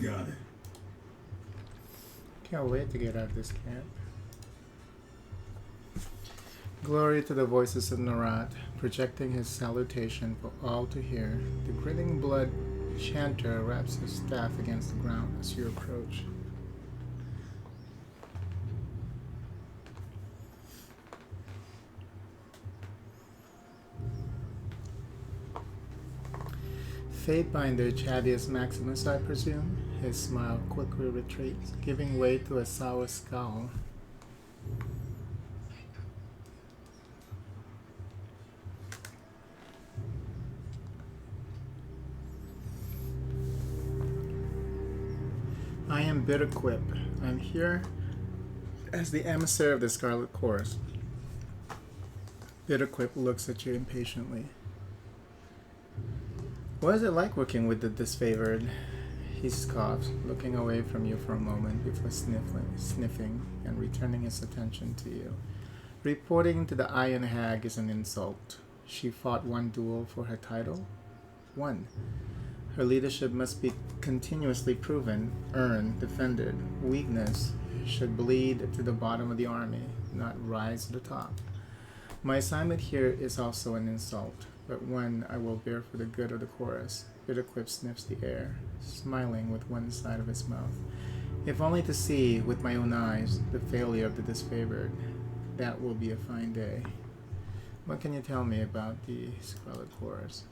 got it. Can't wait to get out of this camp. Glory to the voices of Narat, projecting his salutation for all to hear. The grinning blood chanter raps his staff against the ground as you approach. Fatebinder Chadius Maximus, I presume. His smile quickly retreats, giving way to a sour scowl. I am Bitterquip. I'm here as the emissary of the Scarlet Chorus. Bitterquip looks at you impatiently. What is it like working with the disfavored? He scoffs, looking away from you for a moment before sniffing and returning his attention to you. Reporting to the Iron Hag is an insult. She fought one duel for her title? One. Her leadership must be continuously proven, earned, defended. Weakness should bleed to the bottom of the army, not rise to the top. My assignment here is also an insult, but one I will bear for the good of the chorus. Bitterquip sniffs the air, smiling with one side of his mouth. If only to see, with my own eyes, the failure of the disfavored. That will be a fine day. What can you tell me about the Scarlet Chorus?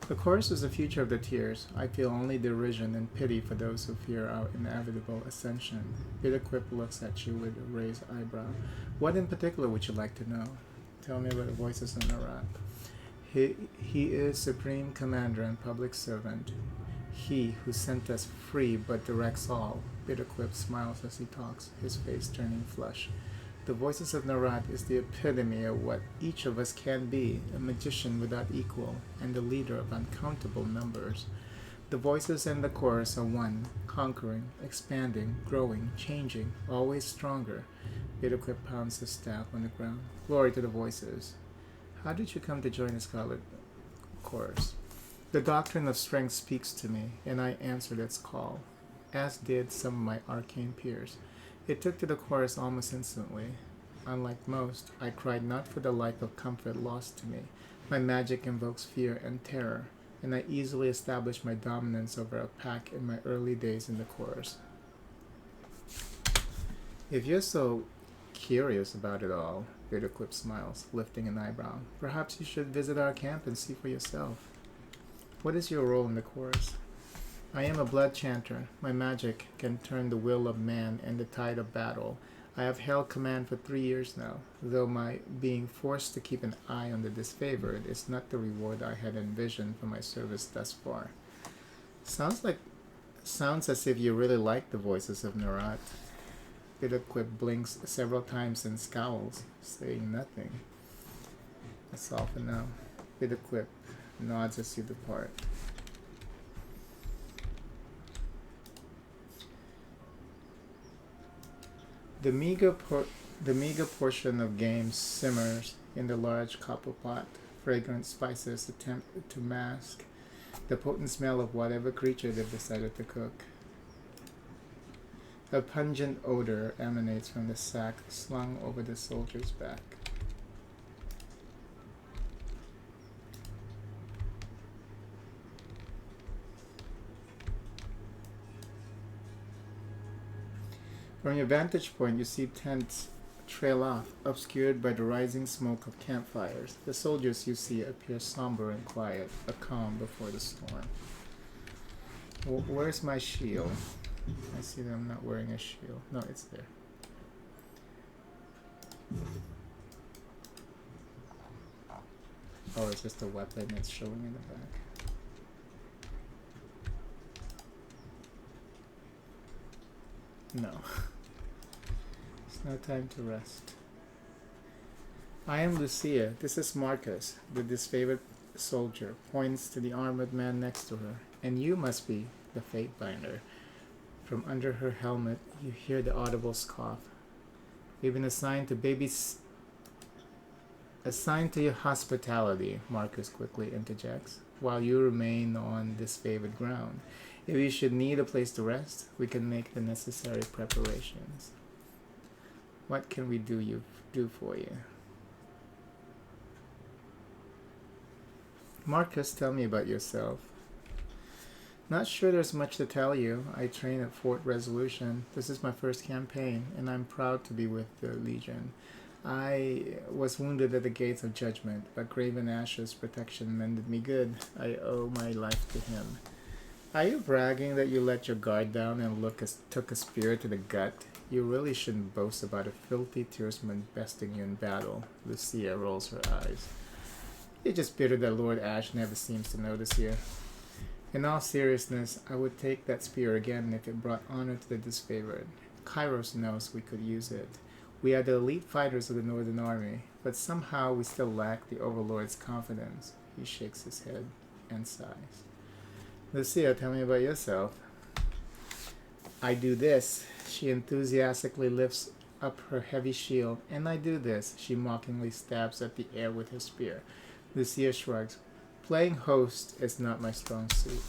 The chorus is the future of the tiers. I feel only derision and pity for those who fear our inevitable ascension. Bitterquip looks at you with a raised eyebrow. What in particular would you like to know? Tell me about the voices in Iraq. He is supreme commander and public servant. He who sent us free but directs all. Bitterquip smiles as he talks, his face turning flush. The voices of Narat is the epitome of what each of us can be, a magician without equal, and the leader of uncountable numbers. The voices and the chorus are one, conquering, expanding, growing, changing, always stronger. Bitterquip pounds his staff on the ground. Glory to the voices. How did you come to join the Scarlet Chorus? The doctrine of strength speaks to me, and I answered its call, as did some of my arcane peers. It took to the chorus almost instantly. Unlike most, I cried not for the life of comfort lost to me. My magic invokes fear and terror, and I easily established my dominance over a pack in my early days in the chorus. If you're so curious about it all, Bitterquip smiles, lifting an eyebrow, perhaps you should visit our camp and see for yourself. What is your role in the chorus? I am a blood chanter. My magic can turn the will of man and the tide of battle. I have held command for 3 years now, though my being forced to keep an eye on the disfavored is not the reward I had envisioned for my service thus far. Sounds as if you really like the voices of Narat. Bitterquip blinks several times and scowls, saying nothing. That's all for now. Bitterquip nods as you depart. The meager portion of game simmers in the large copper pot. Fragrant spices attempt to mask the potent smell of whatever creature they've decided to cook. A pungent odor emanates from the sack slung over the soldier's back. From your vantage point, you see tents trail off, obscured by the rising smoke of campfires. The soldiers you see appear somber and quiet, a calm before the storm. Where's my shield? I see that I'm not wearing a shield. No, it's there. Oh, it's just a weapon it's showing in the back. No. It's no time to rest. I am Lucia. This is Marcus, the disfavored soldier, points to the armored man next to her. And you must be the Fatebinder. From under her helmet, you hear the audible scoff. We've been assigned to your hospitality, Marcus quickly interjects, while you remain on disfavored ground. If you should need a place to rest, we can make the necessary preparations. What can we do for you? Marcus, tell me about yourself. Not sure there's much to tell you. I train at Fort Resolution. This is my first campaign, and I'm proud to be with the Legion. I was wounded at the gates of judgment, but Graven Ash's protection mended me good. I owe my life to him. Are you bragging that you let your guard down and took a spear to the gut? You really shouldn't boast about a filthy tearsman besting you in battle. Lucia rolls her eyes. You're just bitter that Lord Ash never seems to notice you. In all seriousness, I would take that spear again if it brought honor to the disfavored. Kairos knows we could use it. We are the elite fighters of the Northern Army, but somehow we still lack the Overlord's confidence. He shakes his head and sighs. Lucia, tell me about yourself. I do this. She enthusiastically lifts up her heavy shield. And I do this. She mockingly stabs at the air with her spear. Lucia shrugs. Playing host is not my strong suit.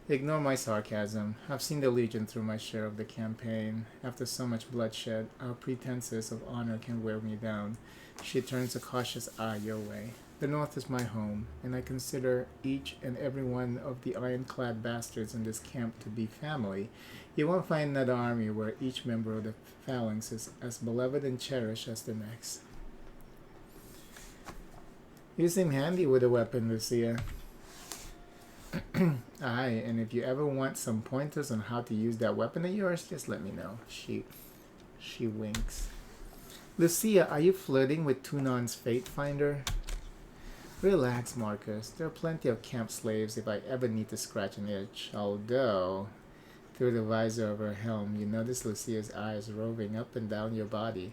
Ignore my sarcasm. I've seen the Legion through my share of the campaign. After so much bloodshed, our pretenses of honor can wear me down. She turns a cautious eye your way. The North is my home, and I consider each and every one of the ironclad bastards in this camp to be family. You won't find another army where each member of the phalanx is as beloved and cherished as the next. You seem handy with a weapon, Lucia. Aye, and if you ever want some pointers on how to use that weapon of yours, just let me know. She winks. Lucia, are you flirting with Tunon's Fate Finder? Relax, Marcus. There are plenty of camp slaves if I ever need to scratch an itch. Although, through the visor of her helm, you notice Lucia's eyes roving up and down your body.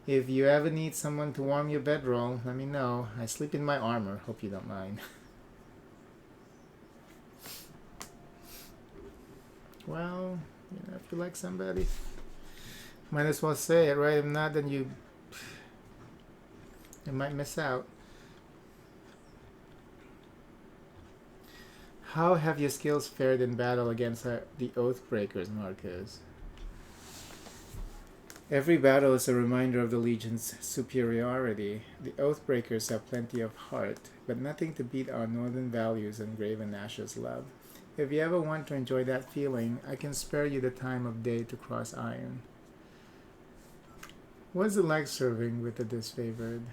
If you ever need someone to warm your bedroll, let me know. I sleep in my armor. Hope you don't mind. Well, if you like somebody, might as well say it, right? If not, then you might miss out. How have your skills fared in battle against the Oathbreakers, Marcus? Every battle is a reminder of the Legion's superiority. The Oathbreakers have plenty of heart, but nothing to beat our northern values and Graven Ash's love. If you ever want to enjoy that feeling, I can spare you the time of day to cross iron. What's it like serving with the disfavored?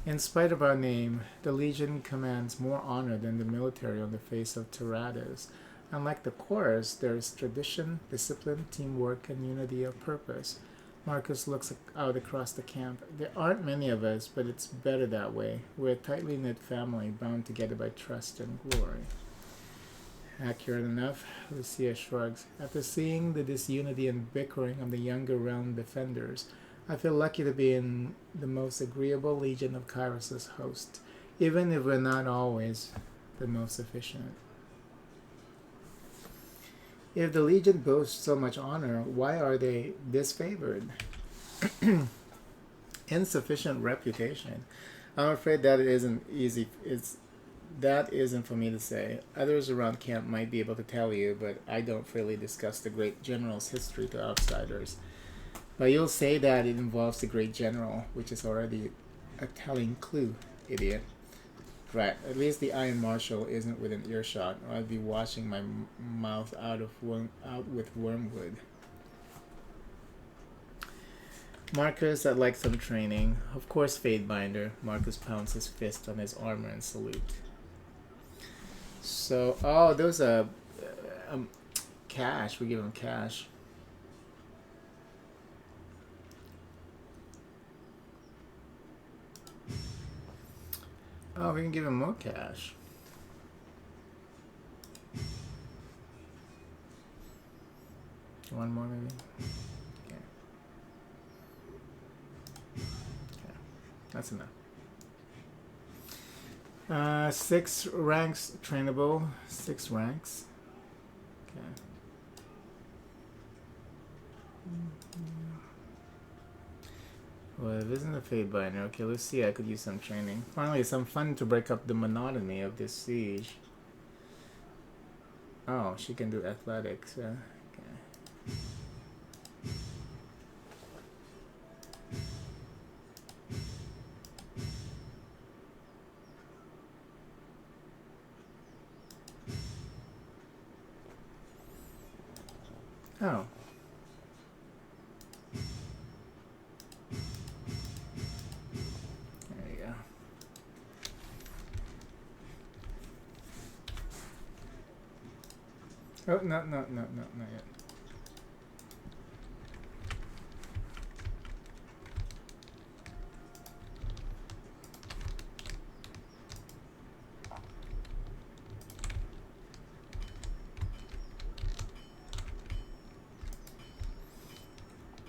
In spite of our name, the Legion commands more honor than the military on the face of Tyranny. Unlike the chorus, there is tradition, discipline, teamwork, and unity of purpose. Marcus looks out across the camp. There aren't many of us, but it's better that way. We're a tightly knit family, bound together by trust and glory. Accurate enough, Lucia shrugs. After seeing the disunity and bickering of the younger realm defenders, I feel lucky to be in the most agreeable Legion of Kairos' host, even if we're not always the most efficient. If the Legion boasts so much honor, why are they disfavored? Insufficient reputation. I'm afraid that it isn't easy. That isn't for me to say. Others around camp might be able to tell you, but I don't freely discuss the great general's history to outsiders. But you'll say that it involves the great general, which is already a telling clue, idiot. Right, at least the Iron Marshal isn't within earshot, or I'd be washing my mouth out with wormwood. Marcus, I'd like some training. Of course, Fadebinder. Marcus pounds his fist on his armor and salute. So, those are cash. We give him cash. Oh, we can give him more cash. One more, maybe? Okay. Okay. That's enough. 6 ranks trainable. 6 ranks. Okay. Well, it isn't a Fadebinder. Okay, let's see. I could use some training. Finally, some fun to break up the monotony of this siege. Oh, she can do athletics. Okay. Oh. There you go. Oh, no, not yet.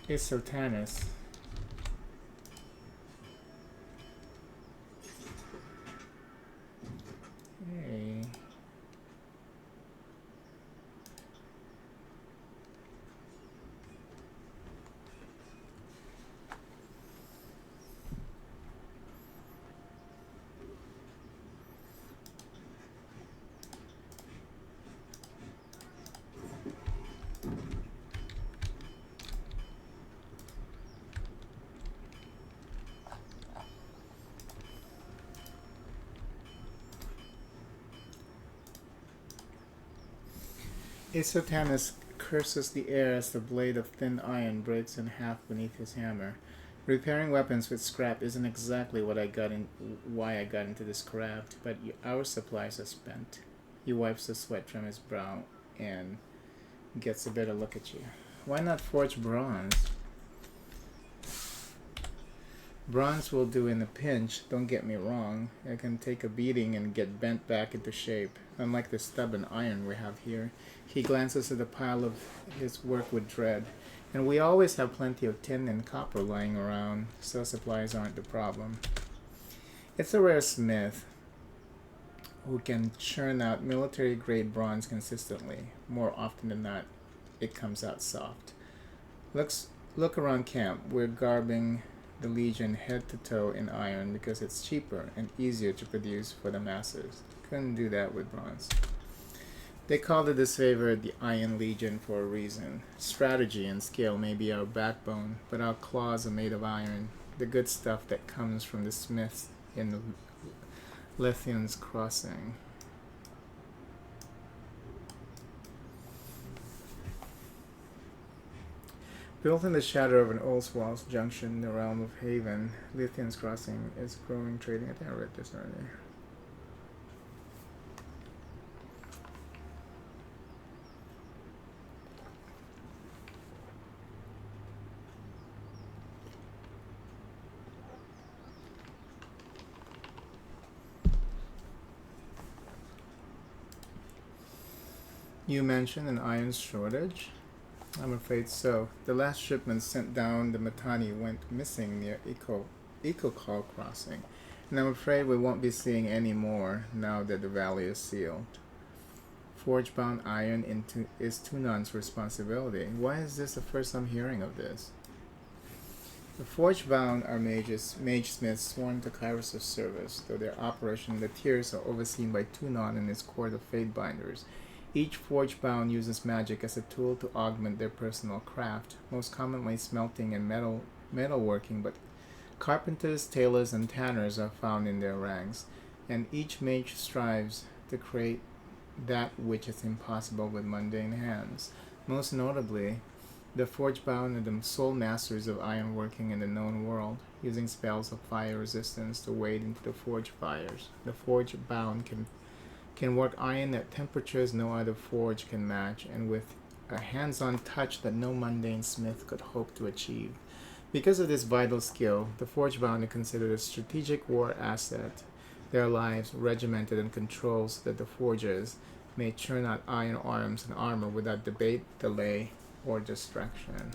It's Sotanus. Hey. Isotanus curses the air as the blade of thin iron breaks in half beneath his hammer. Repairing weapons with scrap isn't exactly why I got into this craft, but our supplies are spent. He wipes the sweat from his brow and gets a better look at you. Why not forge bronze? Bronze will do in a pinch, don't get me wrong. It can take a beating and get bent back into shape, unlike the stubborn iron we have here. He glances at the pile of his work with dread. And we always have plenty of tin and copper lying around, so supplies aren't the problem. It's a rare smith who can churn out military-grade bronze consistently. More often than not, it comes out soft. Look around camp. We're garbing the Legion head to toe in iron because it's cheaper and easier to produce for the masses. Couldn't do that with bronze. They call the disfavored the Iron Legion for a reason. Strategy and skill may be our backbone, but our claws are made of iron, the good stuff that comes from the smiths in the Lithian's Crossing. Built in the shadow of an old swallow's junction in the realm of Haven, Lithian's Crossing is growing trading. I think I read this already. You mentioned an iron shortage? I'm afraid so. The last shipment sent down the Matani went missing near Ecocall Crossing, and I'm afraid we won't be seeing any more now that the valley is sealed. Forge-bound iron is Tunan's responsibility. Why is this the first I'm hearing of this? The forge-bound are mage smiths sworn to Kairos' service, though their operation in the tiers are overseen by Tunan and his court of fate binders. Each forge-bound uses magic as a tool to augment their personal craft, most commonly smelting and metalworking, but carpenters, tailors, and tanners are found in their ranks, and each mage strives to create that which is impossible with mundane hands. Most notably, the forge-bound are the sole masters of ironworking in the known world, using spells of fire resistance to wade into the forge fires. The forge-bound can work iron at temperatures no other forge can match, and with a hands-on touch that no mundane smith could hope to achieve. Because of this vital skill, the forge-bound are considered a strategic war asset, their lives regimented and controlled so that the forgers may churn out iron arms and armor without debate, delay, or distraction.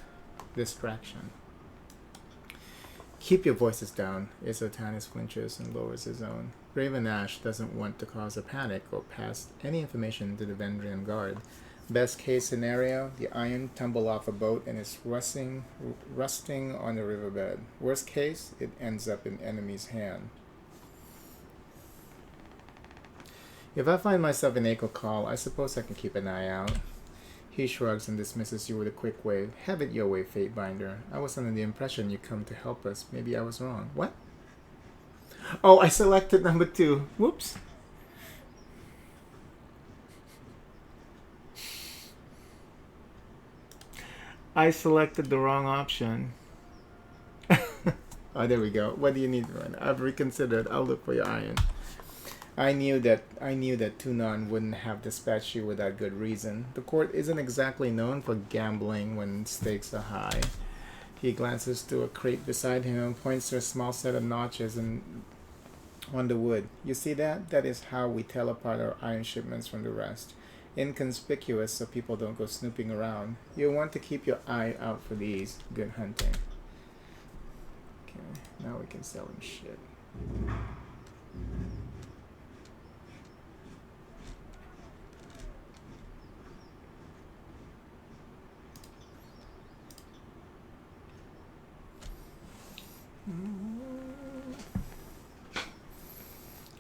Keep your voices down. Isotanus flinches and lowers his own. Raven Ash doesn't want to cause a panic or pass any information to the Vendrian guard. Best case scenario, the iron tumble off a boat and is rusting on the riverbed. Worst case, it ends up in enemy's hand. If I find myself in Echo Call, I suppose I can keep an eye out. He shrugs and dismisses you with a quick wave. Have it your way, Fatebinder. I was under the impression you'd come to help us. Maybe I was wrong. What? Oh, I selected number 2. Whoops. I selected the wrong option. Oh, there we go. What do you need, Ryan? I've reconsidered. I'll look for your iron. I knew that Tunon wouldn't have dispatched you without good reason. The court isn't exactly known for gambling when stakes are high. He glances to a crate beside him and points to a small set of notches on the wood. You see that? That is how we tell apart our iron shipments from the rest. Inconspicuous so people don't go snooping around. You'll want to keep your eye out for these. Good hunting. Okay, now we can sell him shit.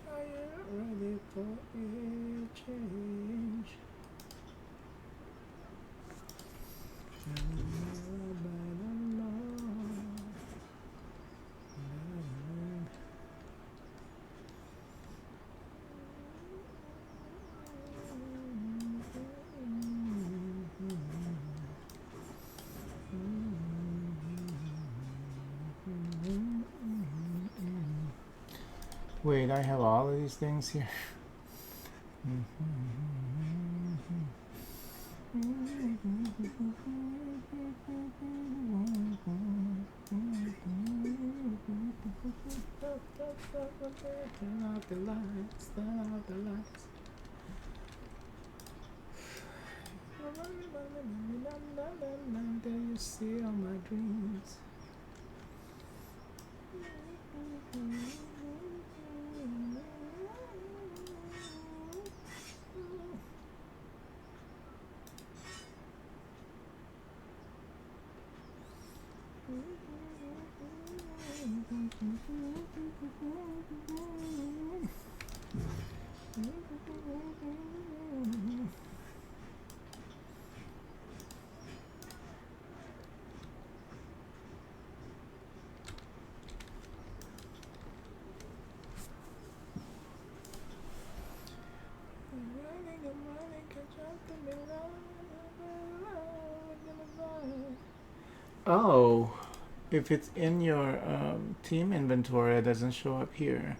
Are you ready for a change? Wait, I have all of these things here. Turn out the lights, turn out the lights. There you see all my dreams. Oh, if it's in your team inventory, it doesn't show up here.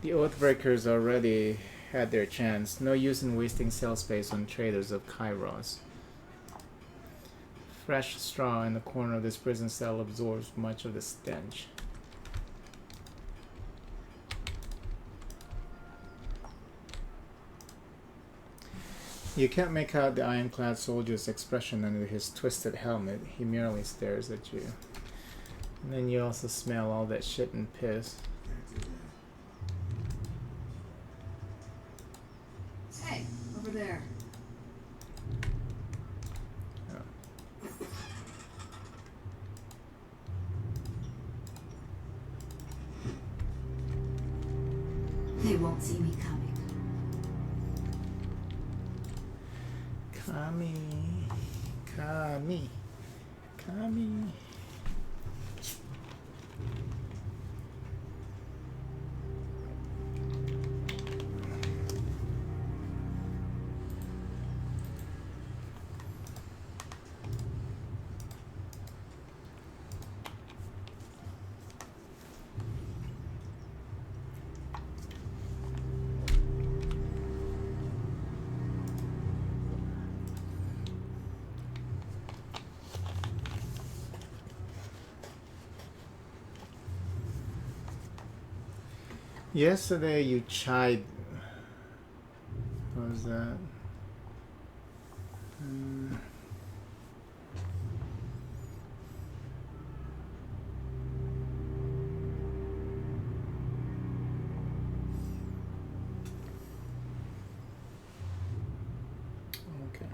The Oathbreakers already had their chance. No use in wasting cell space on traders of Kairos. Fresh straw in the corner of this prison cell absorbs much of the stench. You can't make out the ironclad soldier's expression under his twisted helmet. He merely stares at you. And then you also smell all that shit and piss. Hey, over there. Oh. They won't see me coming. Kami. Yesterday you chide. What was that? Okay.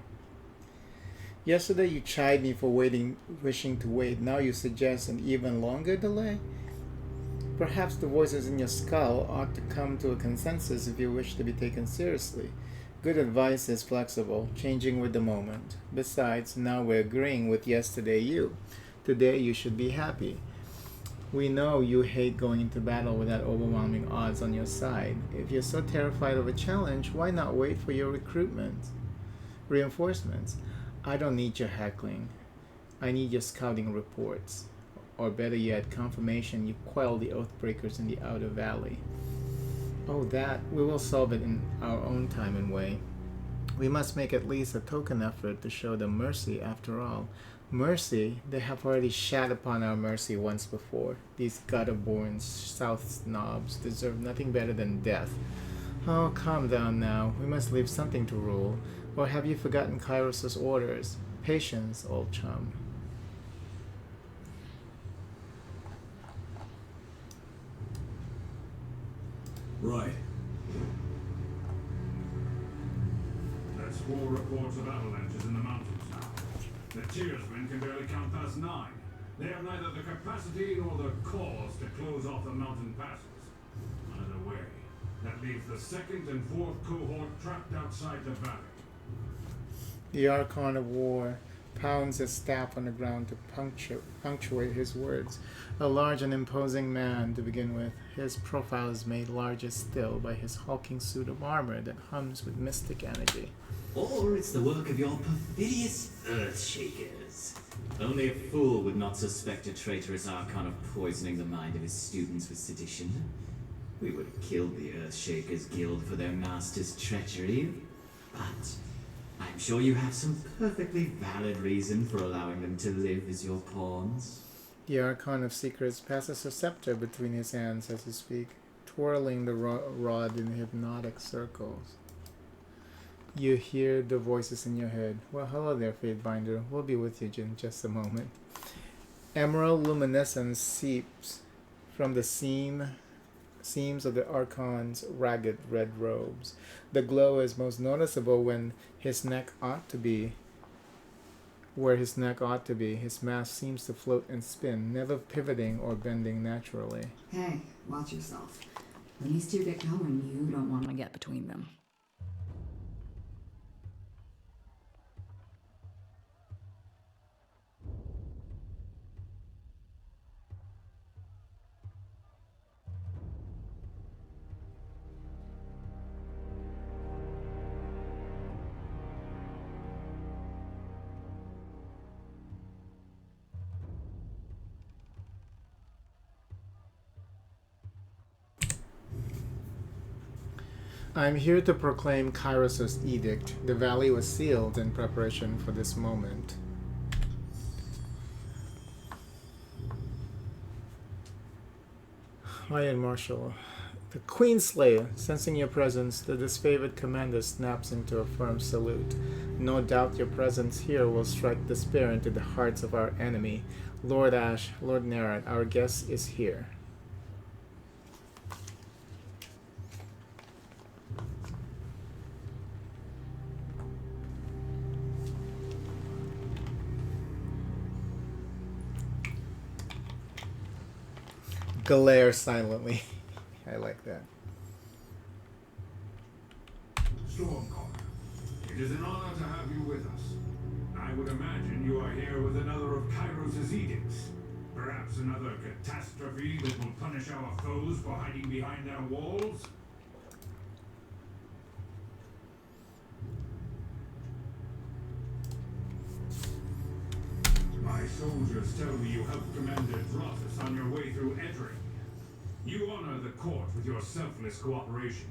Yesterday you chide me for wishing to wait. Now you suggest an even longer delay? Perhaps the voices in your skull ought to come to a consensus if you wish to be taken seriously. Good advice is flexible, changing with the moment. Besides, now we're agreeing with yesterday you. Today you should be happy. We know you hate going into battle without overwhelming odds on your side. If you're so terrified of a challenge, why not wait for your reinforcements? I don't need your heckling. I need your scouting reports. Or better yet, confirmation you quell the Oathbreakers in the Outer Valley. Oh, that, we will solve it in our own time and way. We must make at least a token effort to show them mercy after all. Mercy? They have already shat upon our mercy once before. These gutter-born South snobs deserve nothing better than death. Oh, calm down now. We must leave something to rule. Or have you forgotten Kairos' orders? Patience, old chum. Right. There's 4 reports of avalanches in the mountains now. The Tearsmen can barely count past 9. They have neither the capacity nor the cause to close off the mountain passes. Either way, that leaves the 2nd and 4th cohort trapped outside the valley. The Archon of War pounds his staff on the ground to punctuate his words. A large and imposing man to begin with. His profile is made larger still by his hulking suit of armor that hums with mystic energy. Or it's the work of your perfidious Earthshakers. Only a fool would not suspect a traitorous Archon of poisoning the mind of his students with sedition. We would have killed the Earthshakers Guild for their master's treachery, but I'm sure you have some perfectly valid reason for allowing them to live as your pawns. The Archon of Secrets passes a scepter between his hands as he speaks, twirling the rod in hypnotic circles. You hear the voices in your head. Well, hello there, Fatebinder. We'll be with you in just a moment. Emerald luminescence seeps from the seams of the Archon's ragged red robes. The glow is most noticeable when his neck ought to be where his neck ought to be. His mask seems to float and spin, never pivoting or bending naturally. Hey, watch yourself. When these two get going, you don't want to get between them. I'm here to proclaim Kairos' edict. The valley was sealed in preparation for this moment. Iron Marshal. The Queenslayer, sensing your presence, the disfavored commander snaps into a firm salute. No doubt your presence here will strike despair into the hearts of our enemy. Lord Ash, Lord Nerat, our guest is here. Glare silently. I like that. Stormcaller, it is an honor to have you with us. I would imagine you are here with another of Kairos' edicts. Perhaps another catastrophe that will punish our foes for hiding behind their walls? My soldiers tell me you helped Commander Drothus on your way through Edring. You honor the court with your selfless cooperation,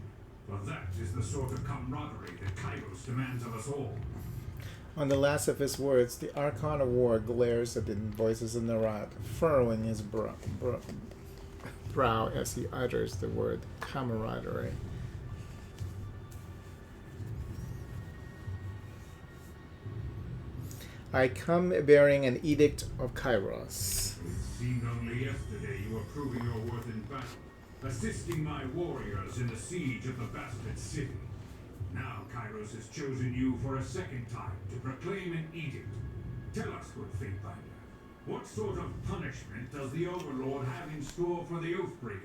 for that is the sort of camaraderie that Kairos demands of us all. On the last of his words, the Archon of War glares at the voices in the rock, furrowing his brow as he utters the word camaraderie. I come bearing an edict of Kairos. It seemed only yesterday you were proving your worth in battle, assisting my warriors in the siege of the bastard city. Now Kairos has chosen you for a second time to proclaim an edict. Tell us, good Fatebinder, what sort of punishment does the Overlord have in store for the Oathbreakers?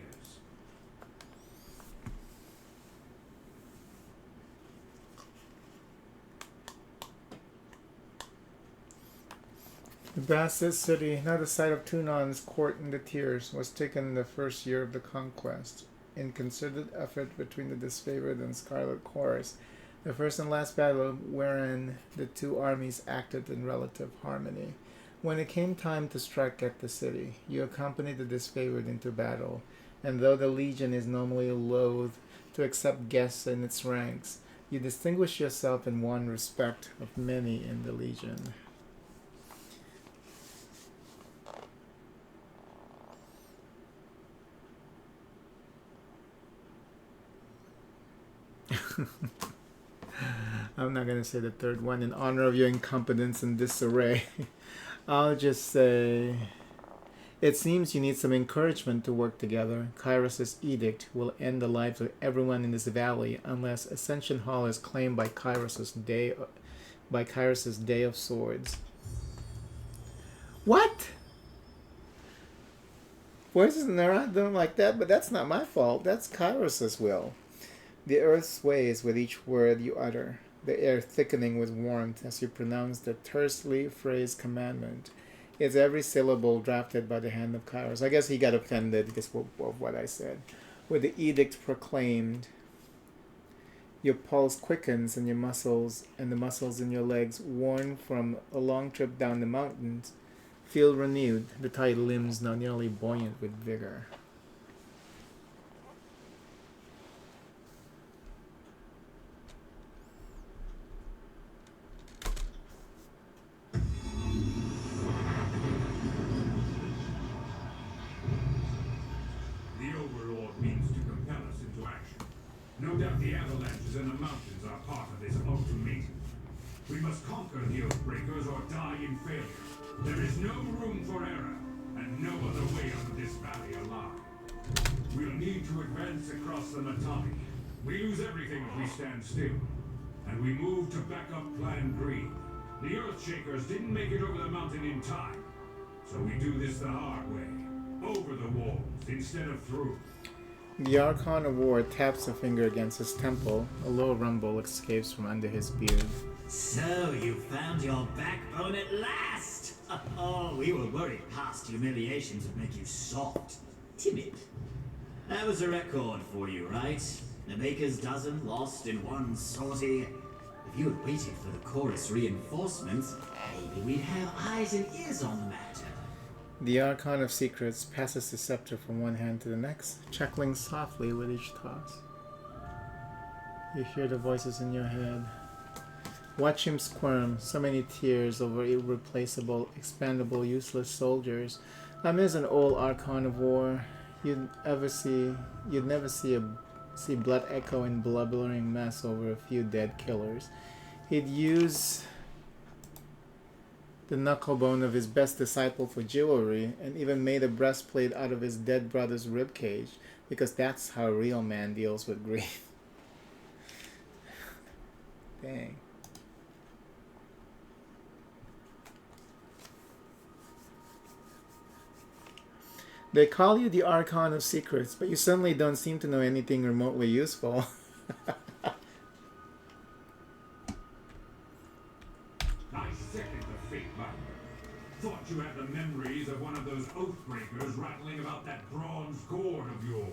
The bastard city, now the site of Tunon's court in the Tears, was taken in the first year of the conquest. In concerted effort between the disfavored and Scarlet Chorus, the first and last battle wherein the two armies acted in relative harmony. When it came time to strike at the city, you accompanied the disfavored into battle, and though the Legion is normally loath to accept guests in its ranks, you distinguish yourself in one respect of many in the Legion. I'm not going to say the third one. In honor of your incompetence and disarray, I'll just say, it seems you need some encouragement to work together. Kairos' edict will end the lives of everyone in this valley unless Ascension Hall is claimed by Kairos' Day of Swords. What? Voices in their eyes don't like that, but that's not my fault. That's Kairos' will. The earth sways with each word you utter, the air thickening with warmth as you pronounce the tersely phrased commandment. It's every syllable drafted by the hand of Kairos. I guess he got offended because of what I said. With the edict proclaimed, your pulse quickens and your muscles and the muscles in your legs, worn from a long trip down the mountains, feel renewed, the tight limbs now nearly buoyant with vigor. No doubt the avalanches and the mountains are part of this ultimatum. We must conquer the Oathbreakers or die in failure. There is no room for error, and no other way out of this valley alive. We'll need to advance across the Matami. We lose everything if we stand still. And we move to back up Plan Green. The Earthshakers didn't make it over the mountain in time. So we do this the hard way. Over the walls instead of through. The Archon of War taps a finger against his temple. A low rumble escapes from under his beard. So you found your backbone at last! Oh, we were worried past humiliations would make you soft, timid. That was a record for you, right? The Baker's dozen lost in one sortie. If you had waited for the chorus reinforcements, maybe we'd have eyes and ears on the matter. The Archon of Secrets passes the scepter from one hand to the next, chuckling softly with each toss. You hear the voices in your head. Watch him squirm, so many tears over irreplaceable, expendable, useless soldiers. I'm as an old Archon of War. You'd never see blood echo in blubbering mess over a few dead killers. He'd use the knucklebone of his best disciple for jewelry, and even made a breastplate out of his dead brother's ribcage, because that's how a real man deals with grief. Dang. They call you the Archon of Secrets, but you certainly don't seem to know anything remotely useful. I second the fate binder. Thought you had the memories of one of those Oathbreakers rattling about that bronze gourd of yours.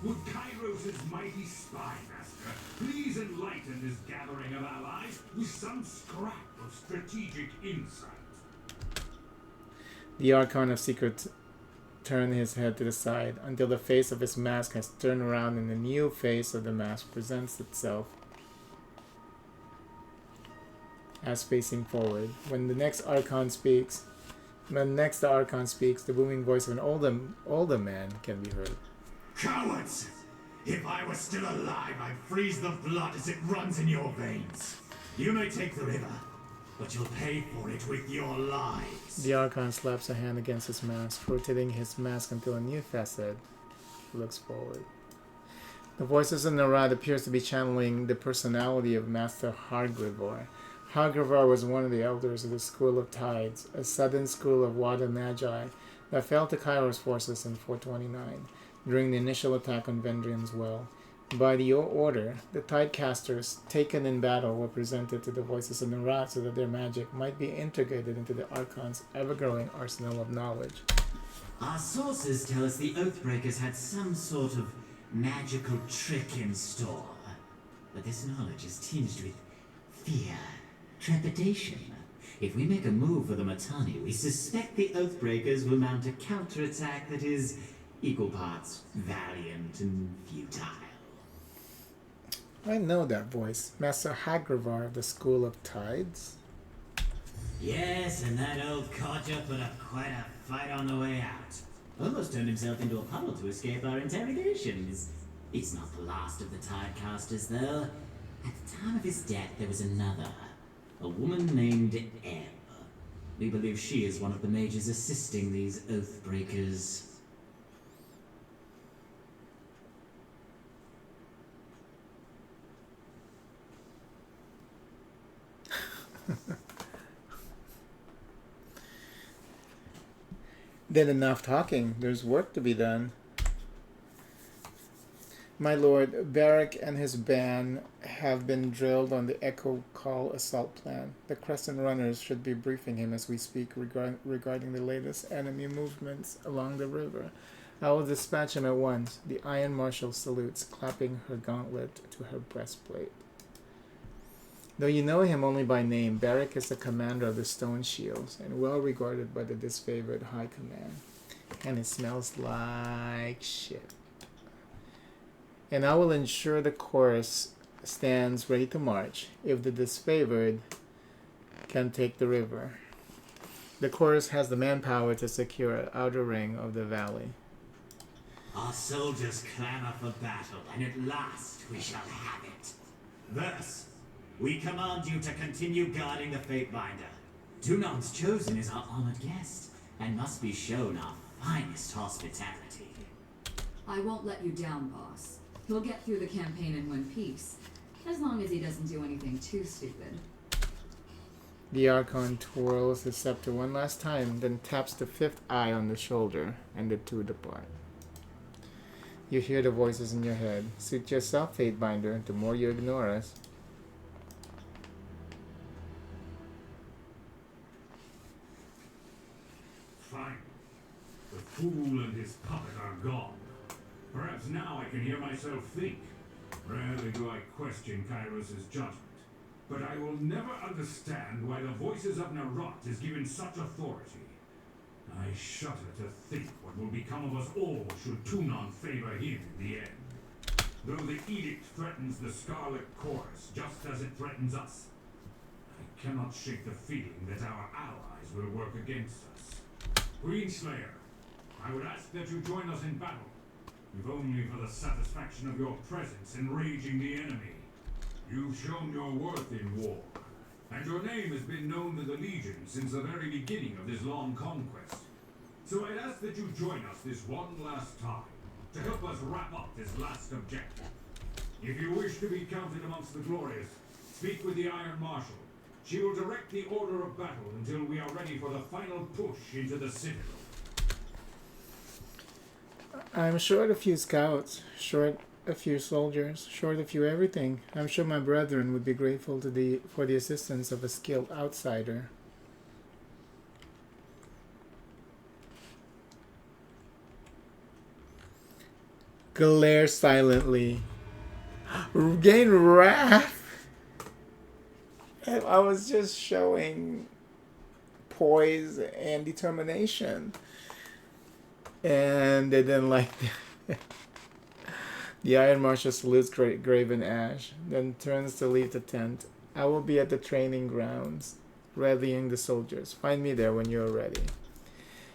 Would Kairos' mighty spy master please enlighten this gathering of allies with some scrap of strategic insight? The Archon of Secrets turned his head to the side until the face of his mask has turned around and the new face of the mask presents itself as facing forward. When the next Archon speaks, When next the Archon speaks, the booming voice of an older man can be heard. Cowards! If I were still alive, I'd freeze the blood as it runs in your veins. You may take the river, but you'll pay for it with your lives. The Archon slaps a hand against his mask, rotating his mask until a new facet looks forward. The voices in the rod appears to be channeling the personality of Master Hargrivar. Hargrivar was one of the elders of the School of Tides, a sudden school of water magi that fell to Kairos forces in 429 during the initial attack on Vendrian's Well. By the order, the Tidecasters taken in battle were presented to the voices in the rod so that their magic might be integrated into the Archon's ever-growing arsenal of knowledge. Our sources tell us the Oathbreakers had some sort of magical trick in store. But this knowledge is tinged with fear, trepidation. If we make a move for the Matani, we suspect the Oathbreakers will mount a counterattack that is equal parts valiant and futile. I know that voice. Master Hargrivar of the School of Tides? Yes, and that old codger put up quite a fight on the way out. Almost turned himself into a puddle to escape our interrogations. He's not the last of the Tidecasters, though. At the time of his death, there was another. A woman named Ebb. We believe she is one of the mages assisting these Oathbreakers. Then enough talking. There's work to be done. My lord, Barak and his band have been drilled on the Echo Call assault plan. The Crescent Runners should be briefing him as we speak regarding the latest enemy movements along the river. I will dispatch him at once. The Iron Marshal salutes, clapping her gauntlet to her breastplate. Though you know him only by name, Barak is the commander of the Stone Shields and well regarded by the disfavored High Command. And it smells like shit. And I will ensure the chorus stands ready to march if the disfavored can take the river. The chorus has the manpower to secure an outer ring of the valley. Our soldiers clamor for battle, and at last we shall have it. Thus, we command you to continue guarding the Fatebinder. Tunan's chosen is our honored guest, and must be shown our finest hospitality. I won't let you down, boss. He'll get through the campaign in one piece, as long as he doesn't do anything too stupid. The Archon twirls the scepter one last time, then taps the fifth eye on the shoulder, and the two depart. You hear the voices in your head. Suit yourself, Fatebinder. The more you ignore us. Fine. The fool and his puppet are gone. Perhaps now I can hear myself think. Rarely do I question Kairos' judgment. But I will never understand why the voices of Narot is given such authority. I shudder to think what will become of us all should Tunon favor him in the end. Though the edict threatens the Scarlet Chorus just as it threatens us, I cannot shake the feeling that our allies will work against us. Queenslayer, I would ask that you join us in battle, if only for the satisfaction of your presence enraging the enemy. You've shown your worth in war, and your name has been known to the Legion since the very beginning of this long conquest. So I'd ask that you join us this one last time, to help us wrap up this last objective. If you wish to be counted amongst the glorious, speak with the Iron Marshal. She will direct the order of battle until we are ready for the final push into the Citadel. I'm short a few scouts, short a few soldiers, short a few everything. I'm sure my brethren would be grateful for the assistance of a skilled outsider. Glare silently. Gain wrath. I was just showing poise and determination. And they didn't like that. The Iron Marshal salutes Graven Ash, then turns to leave the tent. I will be at the training grounds, rallying the soldiers. Find me there when you're ready.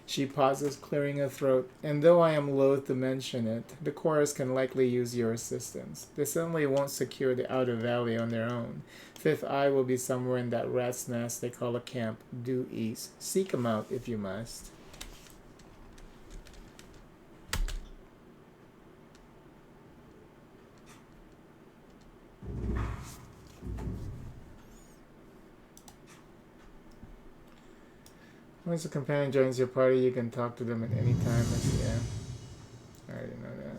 She pauses, clearing her throat, and though I am loath to mention it, the chorus can likely use your assistance. They certainly won't secure the outer valley on their own. Fifth Eye will be somewhere in that rat's nest they call a camp, due east. Seek 'em out if you must. Once a companion joins your party, you can talk to them at any time. Yeah, I already know that.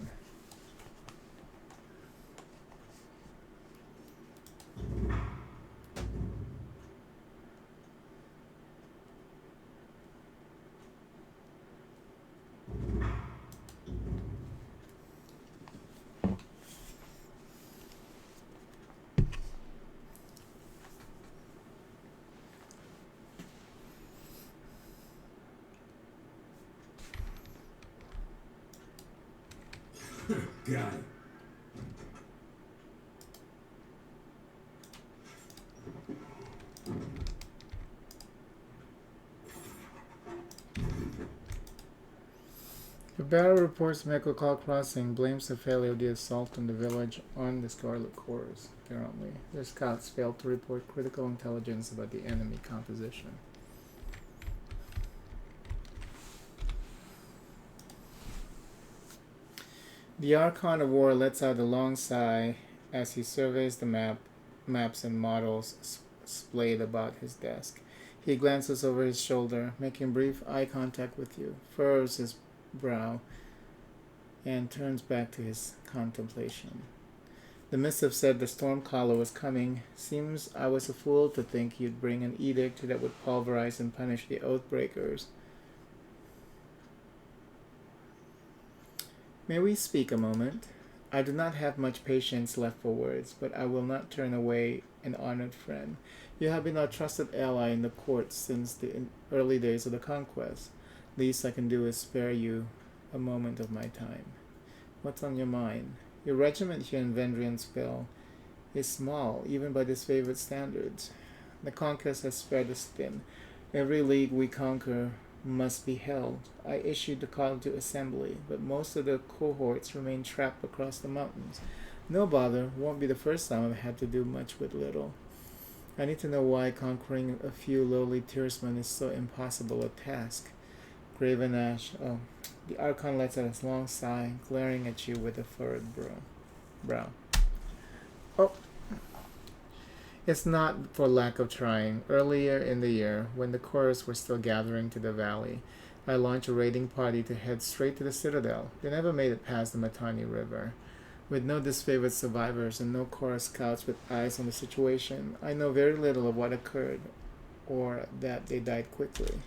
Got it. The battle reports Mekokal Crossing blames the failure of the assault on the village on the Scarlet Corps, apparently. Their scouts failed to report critical intelligence about the enemy composition. The Archon of War lets out a long sigh as he surveys the maps and models splayed about his desk. He glances over his shoulder, making brief eye contact with you, furrows his brow, and turns back to his contemplation. The missive said the Stormcaller was coming. Seems I was a fool to think you'd bring an edict that would pulverize and punish the Oathbreakers. May we speak a moment? I do not have much patience left for words, but I will not turn away an honored friend. You have been our trusted ally in the court since the early days of the conquest. Least I can do is spare you a moment of my time. What's on your mind? Your regiment here in Vendrianspell is small, even by this favorite standards. The conquest has spread us thin. Every league we conquer must be held. I issued the call to assembly, but most of the cohorts remain trapped across the mountains. No bother, won't be the first time I've had to do much with little. I need to know why conquering a few lowly tiersmen is so impossible a task. Graven Ash, the Archon lets out a long sigh, glaring at you with a furrowed brow. Oh, it's not for lack of trying. Earlier in the year, when the chorus were still gathering to the valley, I launched a raiding party to head straight to the Citadel. They never made it past the Matani River. With no disfavored survivors and no chorus scouts with eyes on the situation, I know very little of what occurred, or that they died quickly.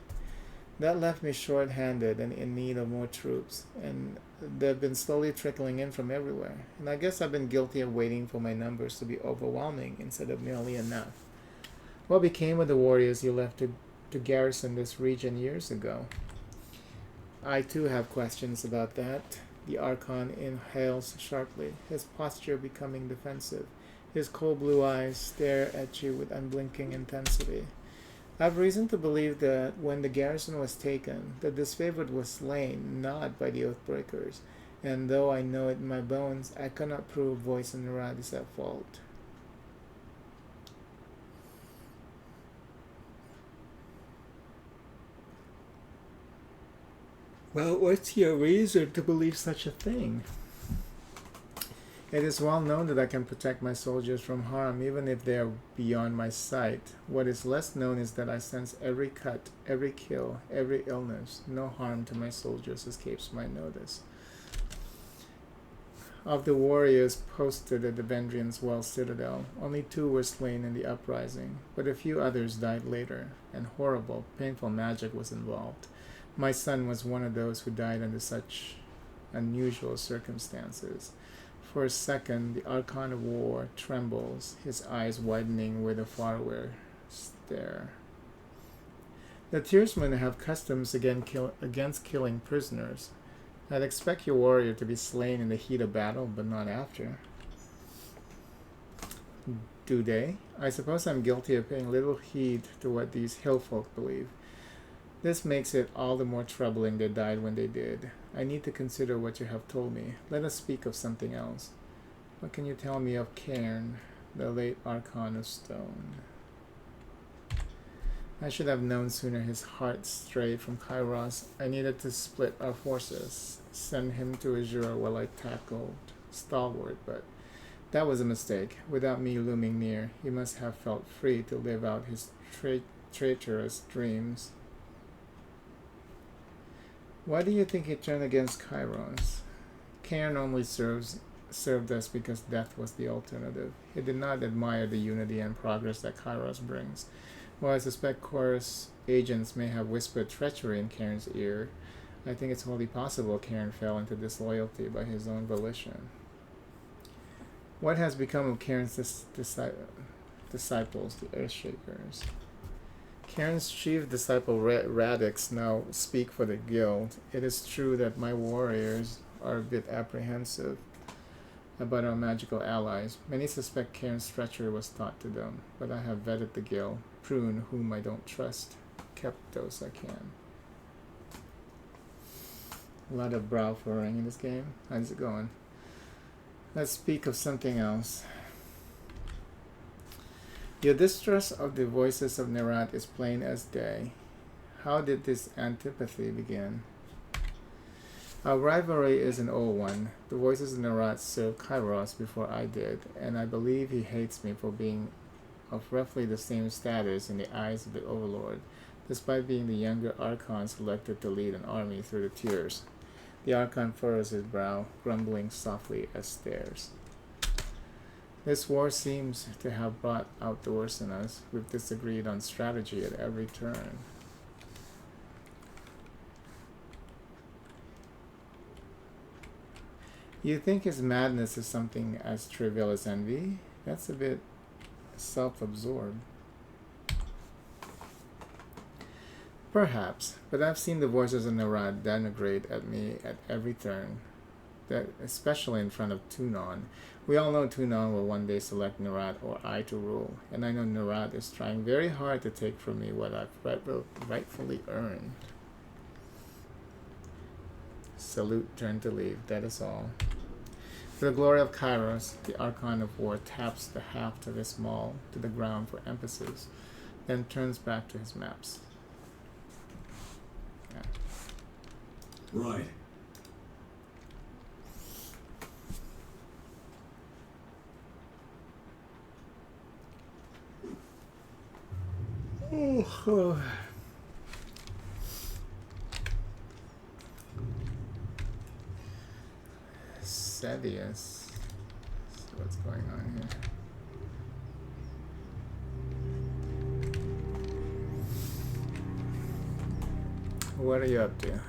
That left me short-handed and in need of more troops, and they've been slowly trickling in from everywhere. And I guess I've been guilty of waiting for my numbers to be overwhelming instead of merely enough. What became of the warriors you left to garrison this region years ago? I too have questions about that. The Archon inhales sharply, his posture becoming defensive. His cold blue eyes stare at you with unblinking intensity. I have reason to believe that when the garrison was taken, the disfavored was slain, not by the Oathbreakers, and though I know it in my bones, I cannot prove Voice and Rad is at fault. Well, what's your reason to believe such a thing? It is well known that I can protect my soldiers from harm, even if they are beyond my sight. What is less known is that I sense every cut, every kill, every illness. No harm to my soldiers escapes my notice. Of the warriors posted at the Vendrian's Well Citadel, only 2 were slain in the uprising, but a few others died later, and horrible, painful magic was involved. My son was one of those who died under such unusual circumstances. For a second, the Archon of War trembles, his eyes widening with a faraway stare. The Tiersmen have customs against killing prisoners. I'd expect your warrior to be slain in the heat of battle, but not after. Do they? I suppose I'm guilty of paying little heed to what these hillfolk believe. This makes it all the more troubling they died when they did. I need to consider what you have told me. Let us speak of something else. What can you tell me of Cairn, the late Archon of Stone? I should have known sooner his heart strayed from Kairos. I needed to split our forces, send him to Azure while I tackled Stalwart, but that was a mistake. Without me looming near, he must have felt free to live out his traitorous dreams. Why do you think he turned against Kairos? Cairn only served us because death was the alternative. He did not admire the unity and progress that Kairos brings. While I suspect Chorus agents may have whispered treachery in Cairn's ear, I think it's wholly possible Cairn fell into disloyalty by his own volition. What has become of Cairn's disciples, the Earthshakers? Cairn's chief disciple Radix now speak for the guild. It is true that my warriors are a bit apprehensive about our magical allies. Many suspect Cairn's treachery was taught to them, but I have vetted the guild, prune whom I don't trust, kept those I can. A lot of brow furrowing in this game. How's it going? Let's speak of something else. Your distrust of the voices of Nerat is plain as day. How did this antipathy begin? Our rivalry is an old one. The voices of Nerat served Kairos before I did, and I believe he hates me for being of roughly the same status in the eyes of the Overlord, despite being the younger Archon selected to lead an army through the tiers. The Archon furrows his brow, grumbling softly as stares. This war seems to have brought out the worst in us. We've disagreed on strategy at every turn. You think his madness is something as trivial as envy? That's a bit self-absorbed. Perhaps, but I've seen the voices of Narad denigrate at me at every turn, that especially in front of Tunon. We all know Tunon will one day select Narad or I to rule, and I know Narad is trying very hard to take from me what I've rightfully earned. Salute turned to leave, that is all. For the glory of Kairos, the Archon of War taps the haft of his maul to the ground for emphasis, then turns back to his maps. Yeah. Right. Oh. Sevius. So what's going on here? What are you up to?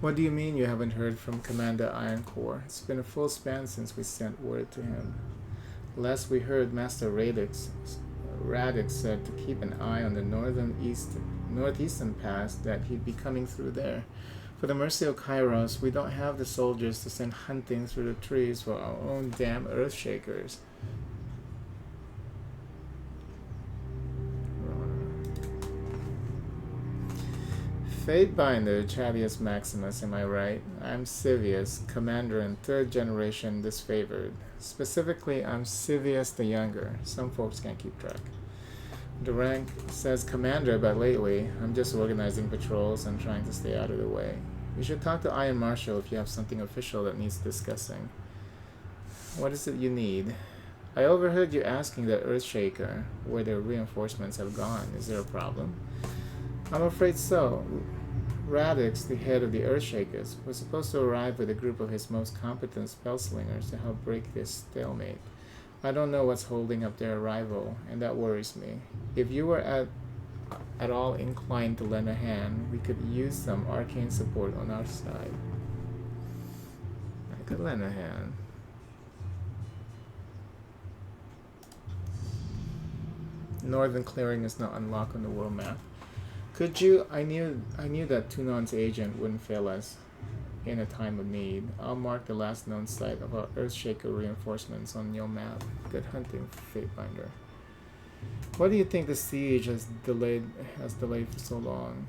What do you mean you haven't heard from Commander Ironcore? It's been a full span since we sent word to him. Last we heard, Master Radix said to keep an eye on the northeastern pass, that he'd be coming through there. For the mercy of Kairos, we don't have the soldiers to send hunting through the trees for our own damn Earthshakers. Fatebinder, Chavius Maximus, am I right? I'm Civius, commander and third generation disfavored. Specifically, I'm Civius the Younger. Some folks can't keep track. The rank says commander, but lately, I'm just organizing patrols and trying to stay out of the way. You should talk to Iron Marshal if you have something official that needs discussing. What is it you need? I overheard you asking the Earthshaker where their reinforcements have gone. Is there a problem? I'm afraid so. Radix, the head of the Earthshakers, was supposed to arrive with a group of his most competent spellslingers to help break this stalemate. I don't know what's holding up their arrival, and that worries me. If you were at all inclined to lend a hand, we could use some arcane support on our side. I could lend a hand. Northern Clearing is not unlocked on the world map. Could you? I knew that Tunon's agent wouldn't fail us in a time of need. I'll mark the last known site of our Earthshaker reinforcements on your map. Good hunting, Fatebinder. Why do you think the siege has delayed for so long?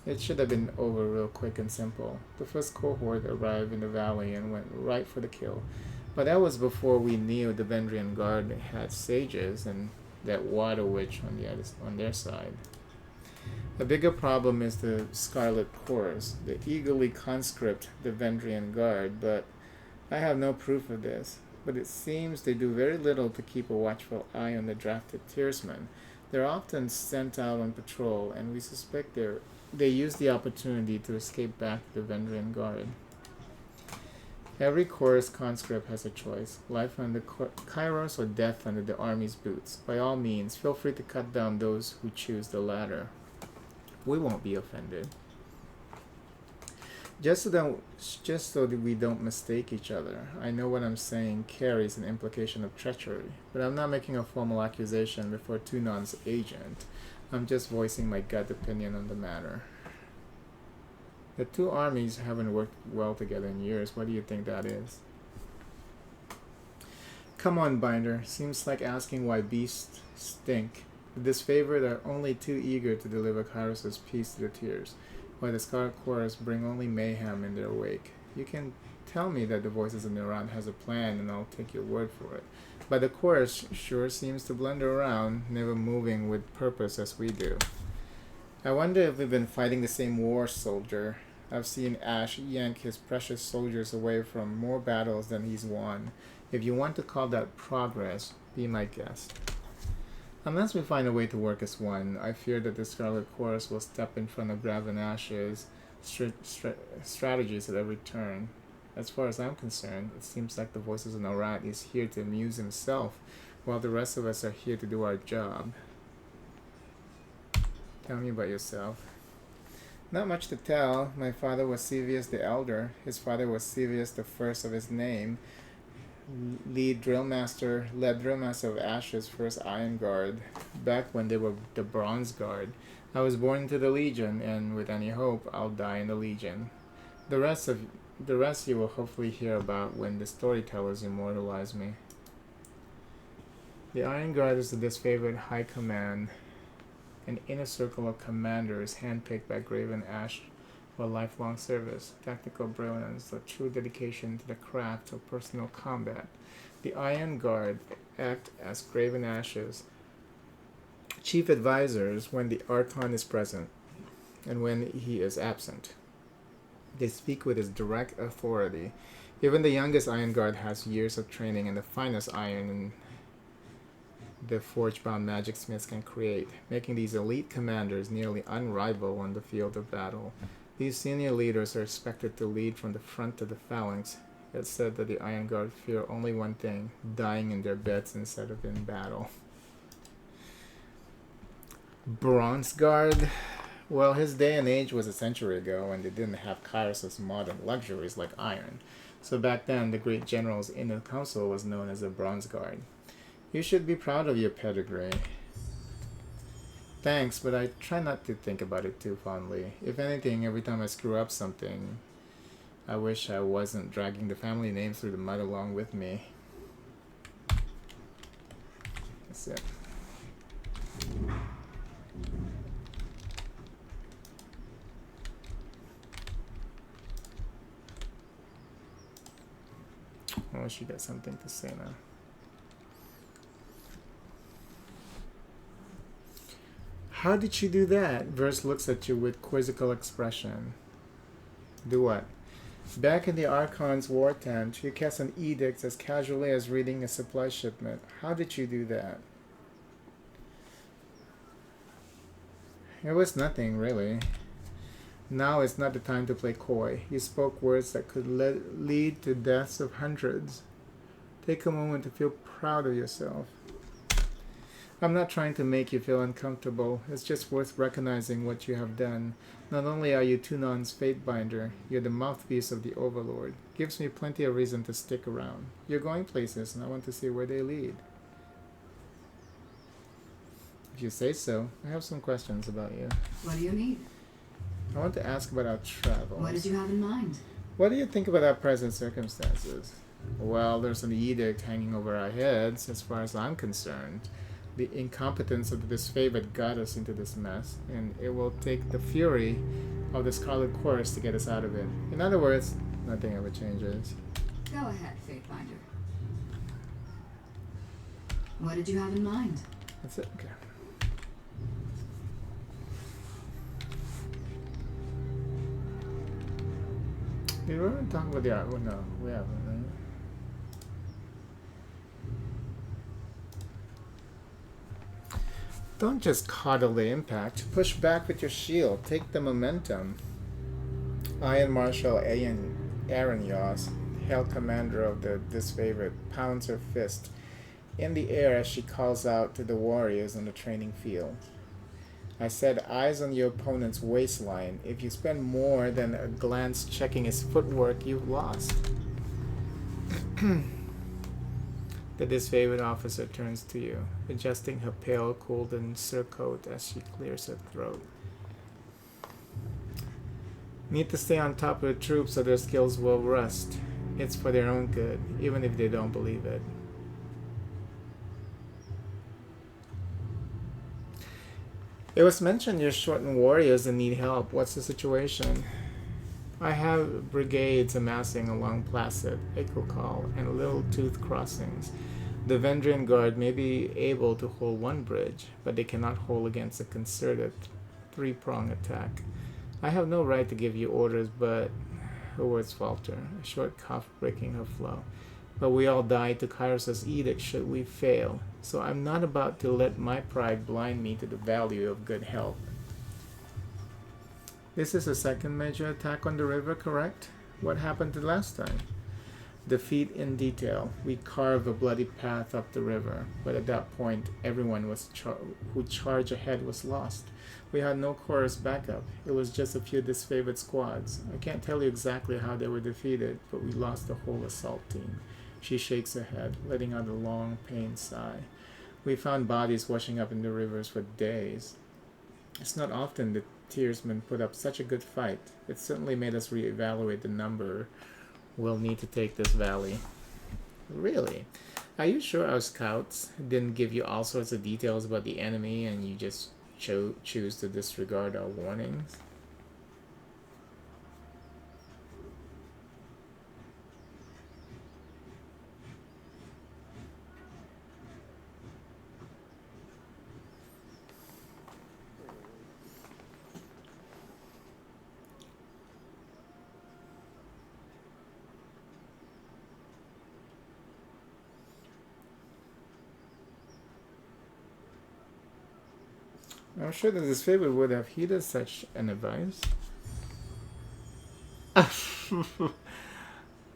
It should have been over real quick and simple. The first cohort arrived in the valley and went right for the kill. But that was before we knew the Vendrian Guard had sages and that water witch on their side. A bigger problem is the Scarlet Chorus. They eagerly conscript the Vendrian Guard, but I have no proof of this. But it seems they do very little to keep a watchful eye on the drafted Tearsmen. They're often sent out on patrol, and we suspect they use the opportunity to escape back to the Vendrian Guard. Every chorus conscript has a choice: life under Kairos or death under the army's boots. By all means, feel free to cut down those who choose the latter. We won't be offended. Just so that we don't mistake each other, I know what I'm saying carries an implication of treachery, but I'm not making a formal accusation before Tunon's agent. I'm just voicing my gut opinion on the matter. The two armies haven't worked well together in years. What do you think that is? Come on, Binder. Seems like asking why beasts stink. The disfavored are only too eager to deliver Kairos' peace to the Tears, while the Scarlet Chorus bring only mayhem in their wake. You can tell me that the Voices of Neran has a plan, and I'll take your word for it. But the Chorus sure seems to blunder around, never moving with purpose as we do. I wonder if we've been fighting the same war, soldier. I've seen Ash yank his precious soldiers away from more battles than he's won. If you want to call that progress, be my guest. Unless we find a way to work as one, I fear that the Scarlet Chorus will step in front of Graven Ash's strategies at every turn. As far as I'm concerned, it seems like the Voices of Neran is here to amuse himself, while the rest of us are here to do our job. Tell me about yourself. Not much to tell. My father was Sevius the Elder. His father was Sevius the First of his name. Led Drillmaster of Ash's first Iron Guard, back when they were the Bronze Guard. I was born into the Legion, and with any hope, I'll die in the Legion. The rest you will hopefully hear about when the storytellers immortalize me. The Iron Guard is the disfavored High Command, an inner circle of commanders handpicked by Graven Ash for lifelong service, tactical brilliance, or true dedication to the craft of personal combat. The Iron Guard act as Graven Ash's chief advisors when the Archon is present and when he is absent. They speak with his direct authority. Even the youngest Iron Guard has years of training in the finest iron the forge-bound magic smiths can create, making these elite commanders nearly unrivaled on the field of battle. These senior leaders are expected to lead from the front of the phalanx. It's said that the Iron Guard fear only one thing: dying in their beds instead of in battle. Bronze Guard? Well, his day and age was a century ago, and they didn't have Kairos' modern luxuries like iron. So back then, the great general's inner council was known as the Bronze Guard. You should be proud of your pedigree. Thanks, but I try not to think about it too fondly. If anything, every time I screw up something, I wish I wasn't dragging the family name through the mud along with me. That's it. Oh, she got something to say now. How did she do that? Verse looks at you with quizzical expression. Do what? Back in the Archon's war tent, she cast an edict as casually as reading a supply shipment. How did you do that? It was nothing, really. Now is not the time to play coy. You spoke words that could lead to deaths of hundreds. Take a moment to feel proud of yourself. I'm not trying to make you feel uncomfortable. It's just worth recognizing what you have done. Not only are you Tunon's Fatebinder, you're the mouthpiece of the Overlord. Gives me plenty of reason to stick around. You're going places, and I want to see where they lead. If you say so, I have some questions about you. What do you need? I want to ask about our travels. What did you have in mind? What do you think about our present circumstances? Well, there's an edict hanging over our heads, as far as I'm concerned. The incompetence of the disfavored got us into this mess, and it will take the fury of the Scarlet Chorus to get us out of it. In other words, nothing ever changes. Go ahead, Fatefinder. What did you have in mind? That's it. Okay. Did we ever talk about the art? Well, no, we haven't, right? Don't just coddle the impact. Push back with your shield. Take the momentum. Iron Marshal Aaron Yaws, Hail Commander of the Disfavored, pounds her fist in the air as she calls out to the warriors on the training field. I said eyes on your opponent's waistline. If you spend more than a glance checking his footwork, you've lost. The disfavored officer turns to you, adjusting her pale golden surcoat as she clears her throat. Need to stay on top of the troops so their skills will rust. It's for their own good, even if they don't believe it. It was mentioned you're short in warriors and need help. What's the situation? I have brigades amassing along Placid, Icklecall, and Little Tooth crossings. The Vendrian Guard may be able to hold one bridge, but they cannot hold against a concerted three-prong attack. I have no right to give you orders, but... Her words falter, a short cough breaking her flow. But we all die to Kairos' edict should we fail, so I'm not about to let my pride blind me to the value of good help. This is the second major attack on the river, correct? What happened the last time? Defeat in detail. We carved a bloody path up the river, but at that point, everyone who charged ahead was lost. We had no chorus backup. It was just a few disfavored squads. I can't tell you exactly how they were defeated, but we lost the whole assault team. She shakes her head, letting out a long, pained sigh. We found bodies washing up in the rivers for days. It's not often the Tearsmen put up such a good fight. It certainly made us reevaluate the number we'll need to take this valley. Really? Are you sure our scouts didn't give you all sorts of details about the enemy and you just choose to disregard our warnings? I'm sure that this favor would have heeded such an advice.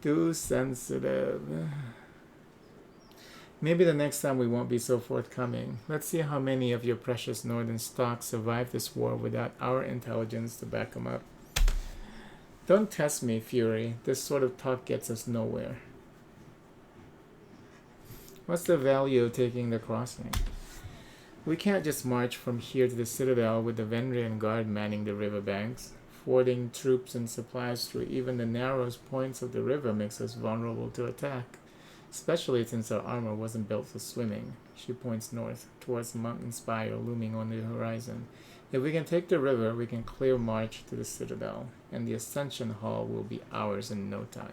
Too sensitive. Maybe the next time we won't be so forthcoming. Let's see how many of your precious northern stock survive this war without our intelligence to back them up. Don't test me, Fury. This sort of talk gets us nowhere. What's the value of taking the crossing? We can't just march from here to the Citadel with the Vendrian Guard manning the riverbanks. Fording troops and supplies through even the narrowest points of the river makes us vulnerable to attack, especially since our armor wasn't built for swimming. She points north, towards the mountain spire looming on the horizon. If we can take the river, we can clear march to the Citadel, and the Ascension Hall will be ours in no time.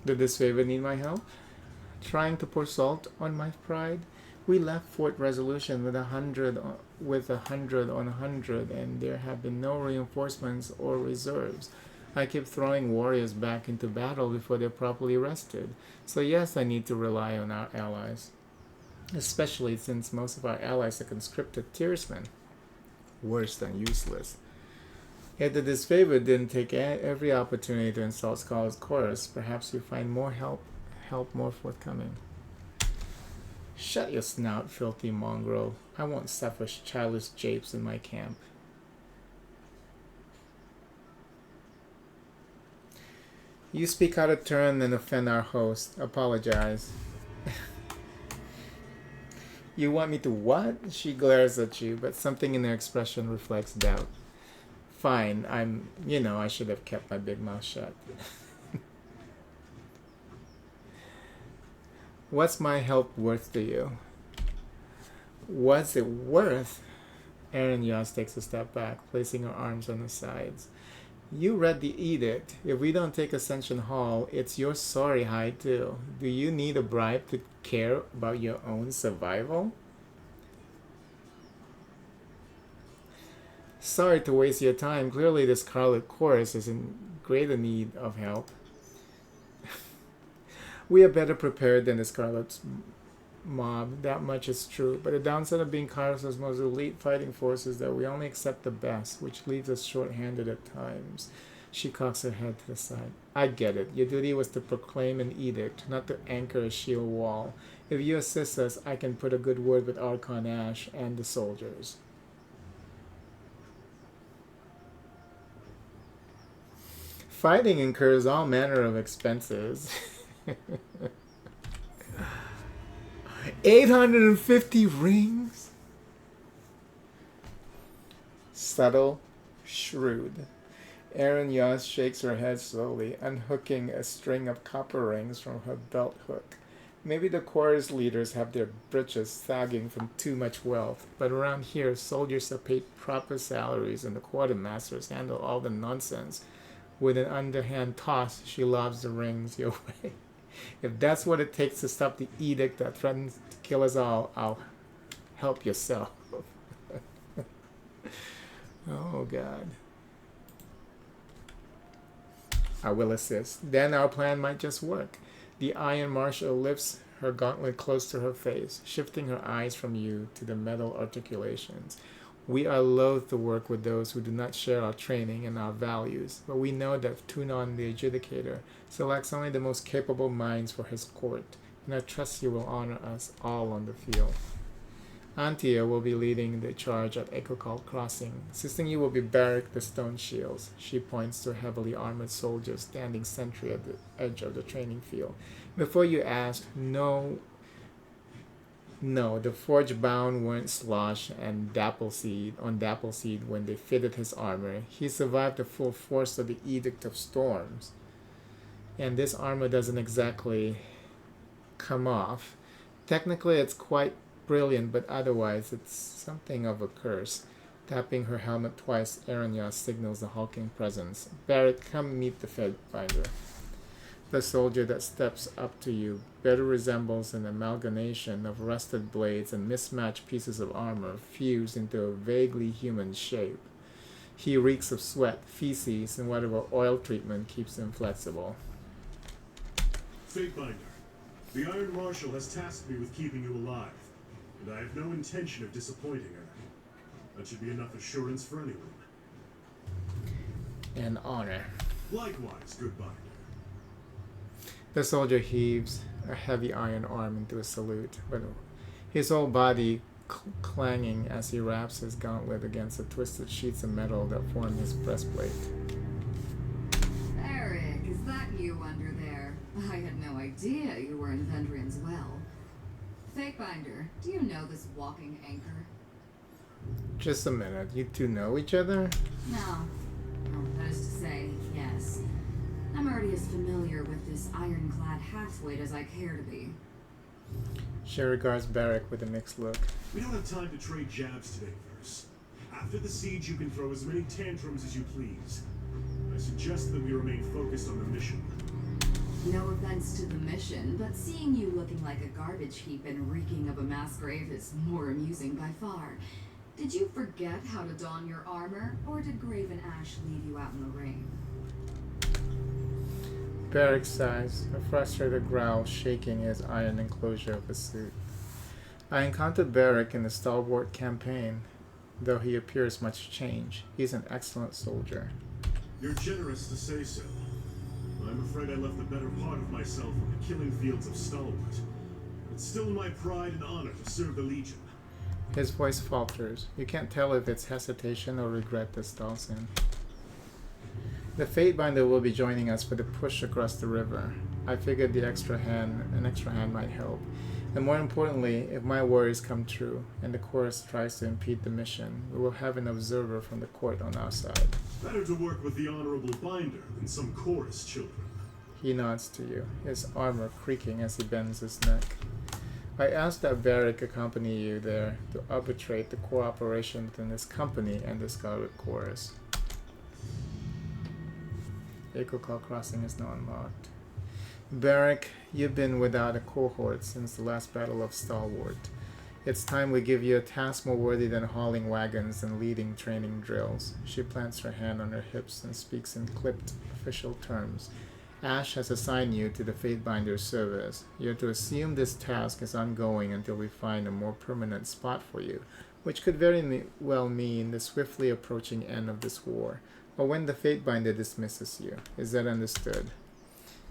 Did this favor need my help? Trying to pour salt on my pride? We left Fort Resolution with 100 on 100, and there have been no reinforcements or reserves. I keep throwing warriors back into battle before they're properly rested. So yes, I need to rely on our allies. Especially since most of our allies are conscripted Tearsmen. Worse than useless. If the disfavored didn't take every opportunity to insult Scarlet's Chorus, perhaps you find more help more forthcoming. Shut your snout, filthy mongrel. I won't suffer childish japes in my camp. You speak out of turn and offend our host. Apologize. You want me to what? She glares at you, but something in her expression reflects doubt. fine. I should have kept my big mouth shut. What's my help worth to you? What's it worth? Aaron Yas takes a step back, placing her arms on her sides. You read the edict. If we don't take Ascension Hall, it's your sorry hide too. Do you need a bribe to care about your own survival? Sorry to waste your time. Clearly the Scarlet Chorus is in greater need of help. We are better prepared than the Scarlet Mob, that much is true. But the downside of being Kairos' most elite fighting force is that we only accept the best, which leaves us short-handed at times. She cocks her head to the side. I get it. Your duty was to proclaim an edict, not to anchor a shield wall. If you assist us, I can put a good word with Archon Ash and the soldiers. Fighting incurs all manner of expenses. 850 rings? Subtle, shrewd. Aaron Yas shakes her head slowly, unhooking a string of copper rings from her belt hook. Maybe the chorus leaders have their britches sagging from too much wealth, but around here soldiers are paid proper salaries and the quartermasters handle all the nonsense. With an underhand toss, she lobs the rings your way. If that's what it takes to stop the edict that threatens to kill us all, I'll help yourself. Oh, God. I will assist. Then our plan might just work. The Iron Marshal lifts her gauntlet close to her face, shifting her eyes from you to the metal articulations. We are loath to work with those who do not share our training and our values, but we know that Tunon the Adjudicator selects only the most capable minds for his court, and I trust you will honor us all on the field. Antia will be leading the charge at Ecocult Crossing. Assisting you will be Barrick the Stone Shields. She points to a heavily armored soldier standing sentry at the edge of the training field. Before you ask, no, the Forge-bound weren't Slosh and Dappleseed when they fitted his armor. He survived the full force of the Edict of Storms. And this armor doesn't exactly come off. Technically it's quite brilliant, but otherwise it's something of a curse. Tapping her helmet twice, Aranya signals the hulking presence. Barrett, come meet the Fedfinder. The soldier that steps up to you better resembles an amalgamation of rusted blades and mismatched pieces of armor fused into a vaguely human shape. He reeks of sweat, feces, and whatever oil treatment keeps him flexible. Fatebinder, the Iron Marshal has tasked me with keeping you alive, and I have no intention of disappointing her. That should be enough assurance for anyone. An honor. Likewise, good binder. The soldier heaves a heavy iron arm into a salute, but his whole body clanging as he wraps his gauntlet against the twisted sheets of metal that form his breastplate. Eric, is that you under there? I had no idea you were in Vendrian's well. Fatebinder, do you know this walking anchor? Just a minute, you two know each other? No. Oh, that is to say, yes. I'm already as familiar with this ironclad halfwit as I care to be. She regards Barrick with a mixed look. We don't have time to trade jabs today, Verse. After the siege, you can throw as many tantrums as you please. I suggest that we remain focused on the mission. No offense to the mission, but seeing you looking like a garbage heap and reeking of a mass grave is more amusing by far. Did you forget how to don your armor, or did Graven Ash leave you out in the rain? Barrick sighs, a frustrated growl shaking his iron enclosure of his suit. I encountered Barrick in the Stalwart campaign. Though he appears much changed, he's an excellent soldier. You're generous to say so. I'm afraid I left the better part of myself on the killing fields of Stalwart. It's still my pride and honor to serve the Legion. His voice falters. You can't tell if it's hesitation or regret that stalls him. The Fatebinder will be joining us for the push across the river. I figured an extra hand might help. And more importantly, if my worries come true and the chorus tries to impede the mission, we will have an observer from the court on our side. Better to work with the Honorable Binder than some chorus children. He nods to you, his armor creaking as he bends his neck. I ask that Varric accompany you there to arbitrate the cooperation between this company and the Scarlet Chorus. Echo Call Crossing is now unlocked. Varric, you've been without a cohort since the last Battle of Stalwart. It's time we give you a task more worthy than hauling wagons and leading training drills. She plants her hand on her hips and speaks in clipped official terms. Ash has assigned you to the Fatebinder's service. You're to assume this task is ongoing until we find a more permanent spot for you, which could very well mean the swiftly approaching end of this war, or when the Fatebinder dismisses you. Is that understood?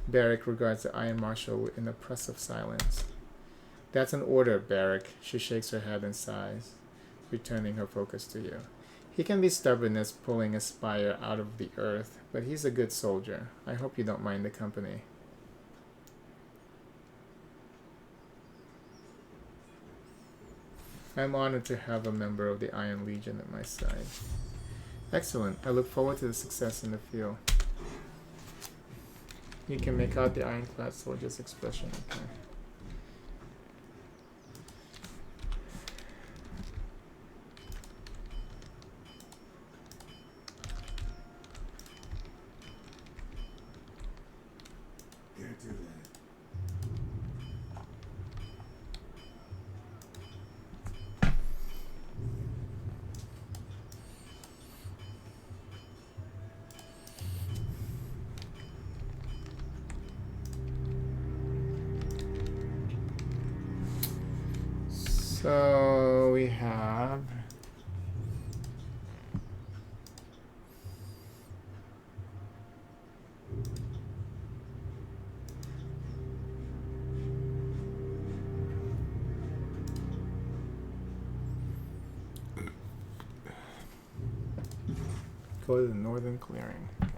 Barrick regards the Iron Marshal in oppressive silence. That's an order, Barrick. She shakes her head and sighs, returning her focus to you. He can be stubborn as pulling a spire out of the earth, but he's a good soldier. I hope you don't mind the company. I'm honored to have a member of the Iron Legion at my side. Excellent. I look forward to the success in the field. You can make out the ironclad soldier's expression. Okay. Can't do that. So we have go to the northern clearing. Okay.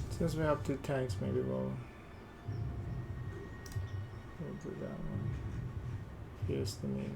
Since we have two tanks, maybe we'll do that one. Here's the meter.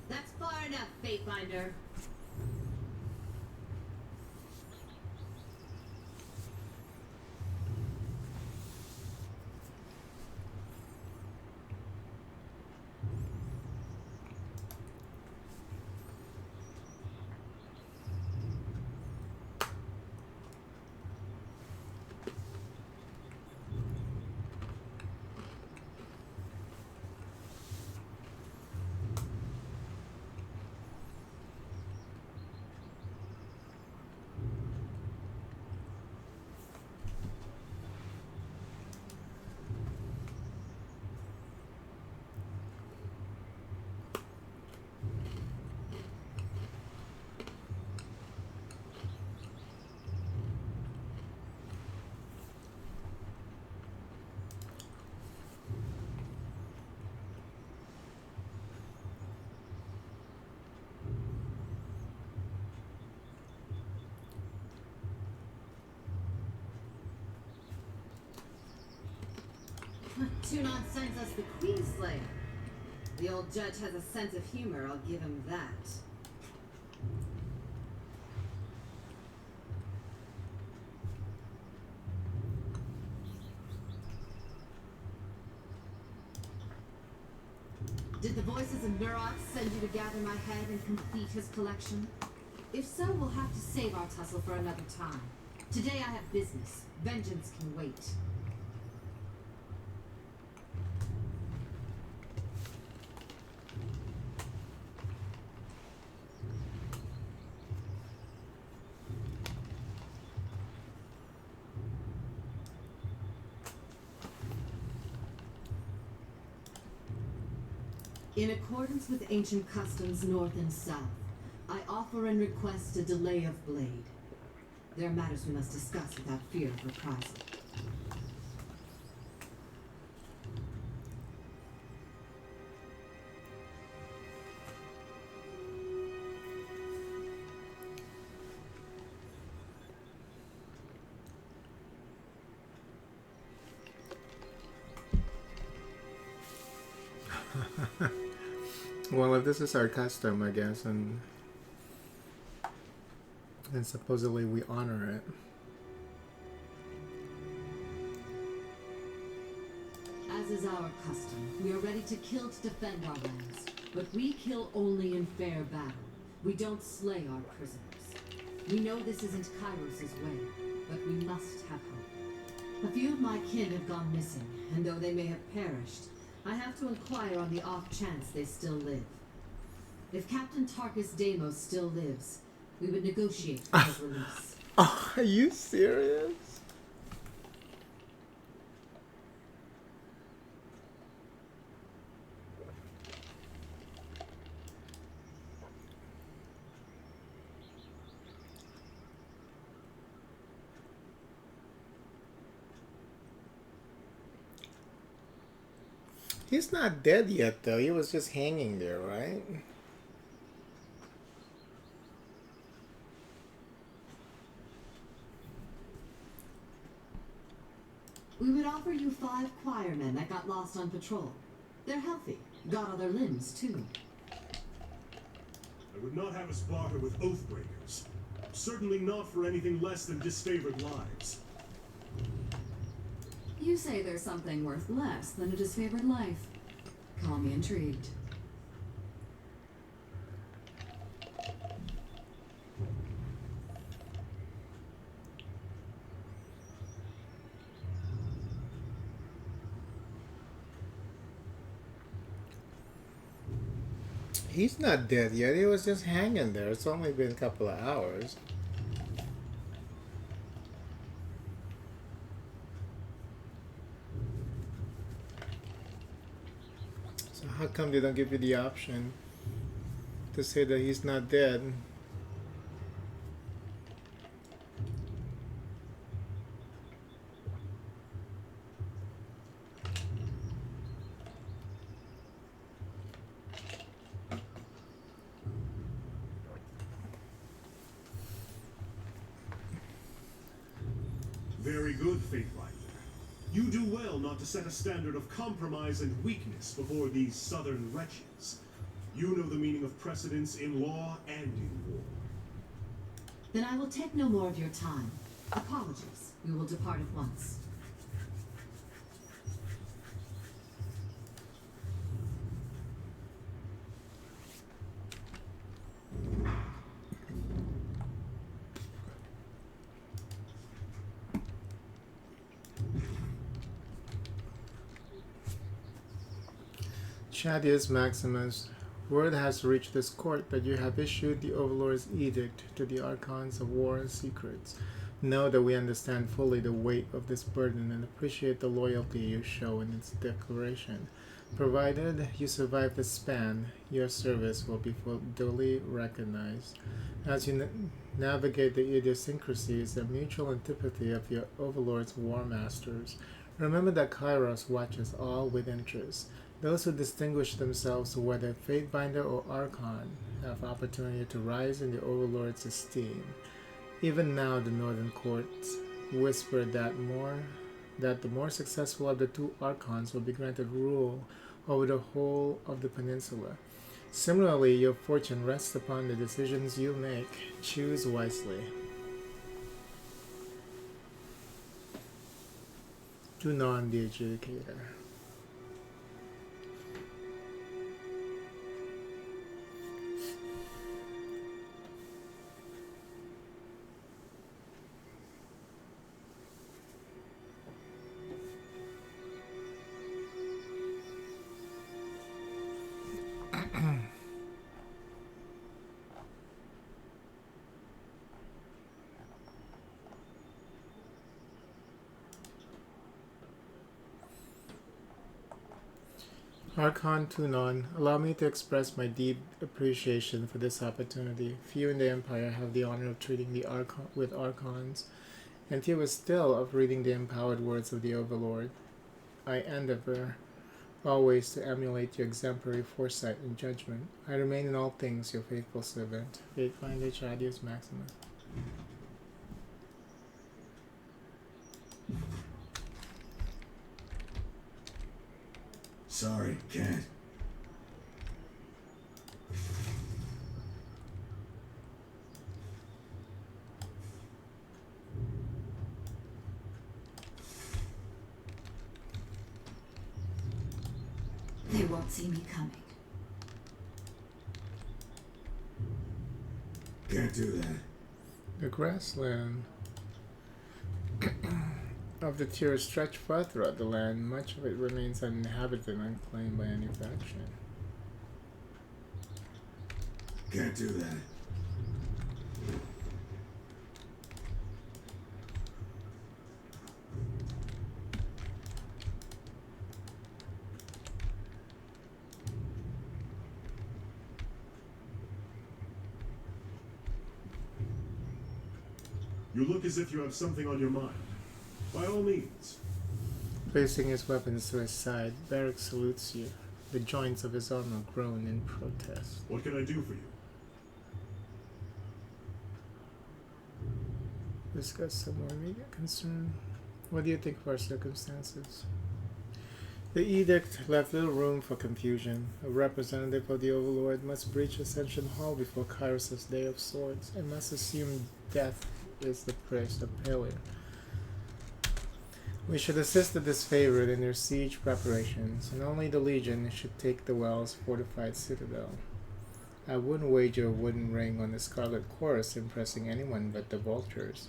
That's far enough, Fatefinder. too nonsense as the Queenslayer. The old judge has a sense of humor, I'll give him that. Did the voices of Nurox send you to gather my head and complete his collection? If so, we'll have to save our tussle for another time. Today I have business. Vengeance can wait. In accordance with ancient customs north and south, I offer and request a delay of blade. There are matters we must discuss without fear of reprisal. Well, if this is our custom, I guess, and supposedly we honor it. As is our custom, we are ready to kill to defend our lands. But we kill only in fair battle. We don't slay our prisoners. We know this isn't Kairos' way, but we must have hope. A few of my kin have gone missing, and though they may have perished, I have to inquire on the off chance they still live. If Captain Tarkus Deimos still lives, we would negotiate for his release. Oh, are you serious? He's not dead yet, though. He was just hanging there, right? We would offer you 5 choirmen that got lost on patrol. They're healthy, got other limbs too. I would not have us barter with oathbreakers. Certainly not for anything less than disfavored lives. You say there's something worth less than a disfavored life. Call me intrigued. He's not dead yet. He was just hanging there. It's only been a couple of hours. So how come they don't give you the option to say that he's not dead? Very good, Fatefinder. You do well not to set a standard of compromise and weakness before these southern wretches. You know the meaning of precedence in law and in war. Then I will take no more of your time. Apologies. We will depart at once. Chadius Maximus, word has reached this court that you have issued the Overlord's edict to the Archons of War and Secrets. Know that we understand fully the weight of this burden and appreciate the loyalty you show in its declaration. Provided you survive the span, your service will be duly recognized. As you navigate the idiosyncrasies and mutual antipathy of your Overlord's War Masters, remember that Kairos watches all with interest. Those who distinguish themselves, whether Fatebinder or Archon, have opportunity to rise in the Overlord's esteem. Even now the Northern Courts whisper that more that the more successful of the two archons will be granted rule over the whole of the peninsula. Similarly, your fortune rests upon the decisions you make. Choose wisely. Tunon the Adjudicator. Archon Tunon, allow me to express my deep appreciation for this opportunity. Few in the Empire have the honor of treating the with Archons, and fewer still of reading the empowered words of the Overlord. I endeavor always to emulate your exemplary foresight and judgment. I remain in all things your faithful servant. Faithfinder Chadius Maximus. Sorry, can't. They won't see me coming. Can't do that. The grassland of the tier stretch far throughout the land. Much of it remains uninhabited and unclaimed by any faction. Can't do that. You look as if you have something on your mind. By all means. Placing his weapons to his side, Barrack salutes you. The joints of his armor groan in protest. What can I do for you? Discuss some more immediate concern. What do you think of our circumstances? The edict left little room for confusion. A representative of the Overlord must breach Ascension Hall before Kairos' Day of Swords, and must assume death is the price of failure. We should assist the disfavored in their siege preparations, and only the Legion should take the Well's fortified citadel. I wouldn't wager a wooden ring on the Scarlet Chorus impressing anyone but the vultures.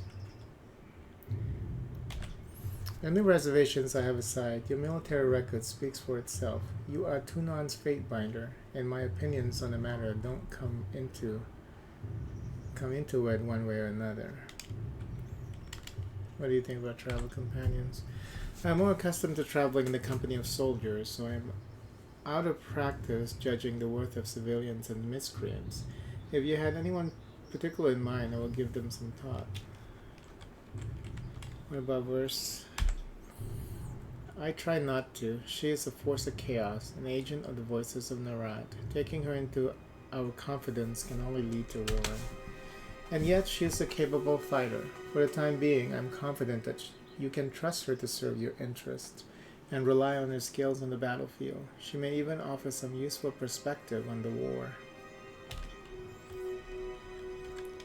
Any reservations I have aside, your military record speaks for itself. You are Tunon's Fatebinder, and my opinions on the matter don't come into it one way or another. What do you think about travel companions? I'm more accustomed to traveling in the company of soldiers, so I'm out of practice judging the worth of civilians and miscreants. If you had anyone particular in mind, I will give them some thought. What about Verse? I try not to. She is a force of chaos, an agent of the voices of Narat. Taking her into our confidence can only lead to ruin. And yet she is a capable fighter. For the time being, I'm confident that you can trust her to serve your interests and rely on her skills on the battlefield. She may even offer some useful perspective on the war.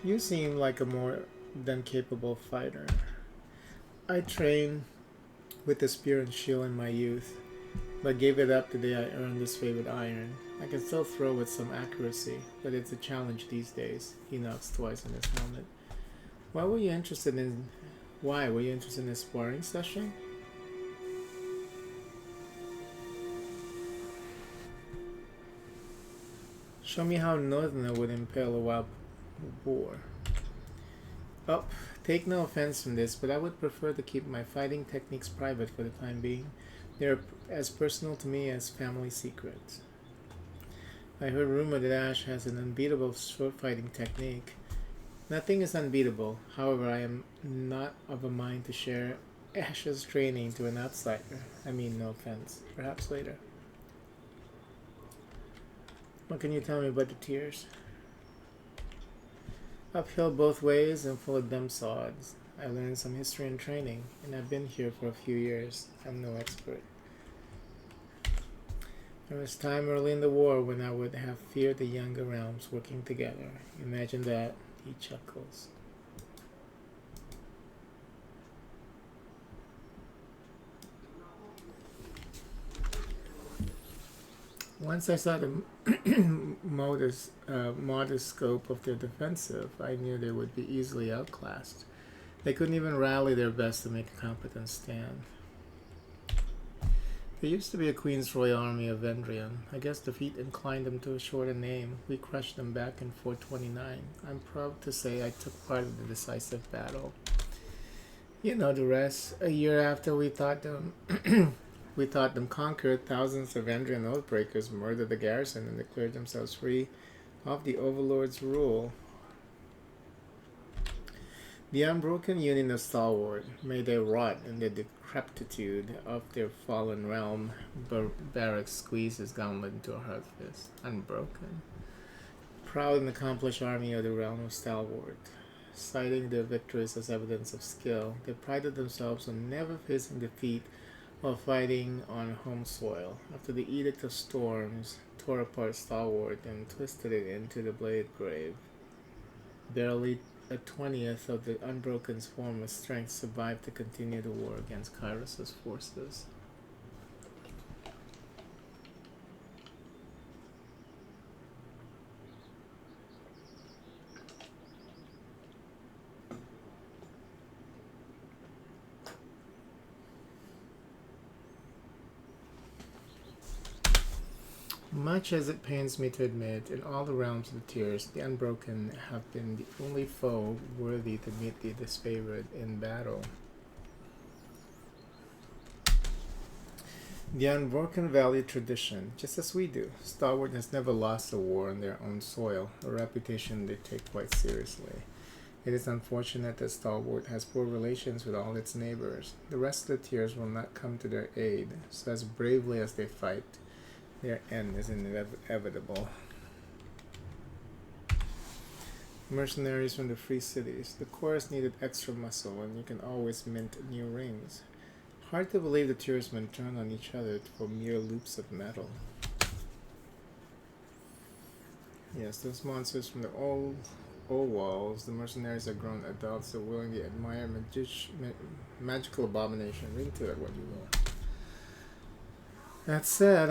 You seem like a more than capable fighter. I trained with the spear and shield in my youth, but gave it up the day I earned this favorite iron. I can still throw with some accuracy, but it's a challenge these days. He knocks twice on his helmet. Why were you interested in a sparring session? Show me how Northerner would impale a wild boar. Oh, take no offense from this, but I would prefer to keep my fighting techniques private for the time being. They're as personal to me as family secrets. I heard rumor that Ash has an unbeatable sword fighting technique. Nothing is unbeatable. However, I am not of a mind to share Ash's training to an outsider. I mean, no offense. Perhaps later. What can you tell me about the tiers? Uphill both ways and full of dumb sods. I learned some history and training, and I've been here for a few years. I'm no expert. There was time early in the war when I would have feared the younger realms working together. Imagine that, he chuckles. Once I saw the modest scope of their defensive, I knew they would be easily outclassed. They couldn't even rally their best to make a competent stand. There used to be a Queensroy army of Vendrian. I guess defeat inclined them to a shorter name. We crushed them back in 429. I'm proud to say I took part in the decisive battle. You know the rest. A year after we thought them conquered, thousands of Vendrian oathbreakers murdered the garrison and declared themselves free of the Overlord's rule. The unbroken union of stalwart, may they rot in the decrepitude of their fallen realm. Barrack squeezed his gauntlet into a hard fist. Unbroken. Proud and accomplished army of the realm of stalwart. Citing their victories as evidence of skill, they prided themselves on never facing defeat while fighting on home soil. After the Edict of Storms tore apart stalwart and twisted it into the Blade Grave, barely a 20th of the Unbroken's former strength survived to continue the war against Kairos' forces. Much as it pains me to admit, in all the realms of the tiers, the Unbroken have been the only foe worthy to meet the disfavored in battle. The Unbroken value tradition, just as we do. Stalwart has never lost a war on their own soil, a reputation they take quite seriously. It is unfortunate that Stalwart has poor relations with all its neighbors. The rest of the tiers will not come to their aid, so as bravely as they fight, their end is inevitable. Mercenaries from the free cities. The chorus needed extra muscle, and you can always mint new rings. Hard to believe the tiersmen turn on each other for mere loops of metal. Yes, those monsters from the old walls, the mercenaries are grown adults that willingly admire magical abomination. Read to it what you will. That said,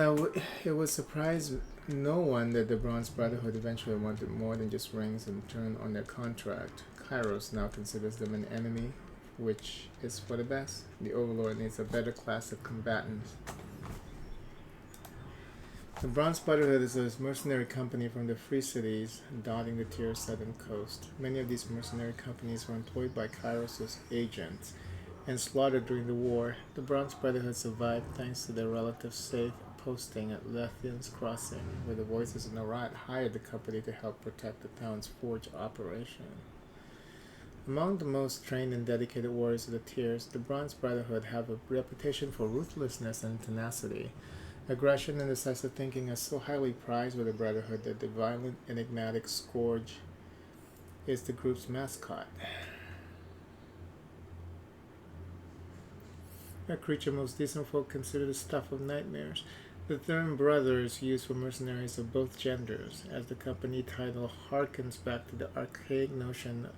it would surprise no one that the Bronze Brotherhood eventually wanted more than just rings and turned on their contract. Kairos now considers them an enemy, which is for the best. The Overlord needs a better class of combatants. The Bronze Brotherhood is a mercenary company from the free cities dotting the tier's southern coast. Many of these mercenary companies were employed by Kairos' agents and slaughtered during the war. The Bronze Brotherhood survived thanks to their relative safe posting at Lethian's Crossing, where the Voices of Narat hired the company to help protect the town's forge operation. Among the most trained and dedicated warriors of the tiers, the Bronze Brotherhood have a reputation for ruthlessness and tenacity. Aggression and decisive thinking are so highly prized by the Brotherhood that the violent, enigmatic Scourge is the group's mascot. A creature most decent folk consider the stuff of nightmares. The term brother is used for mercenaries of both genders, as the company title harkens back to the archaic notion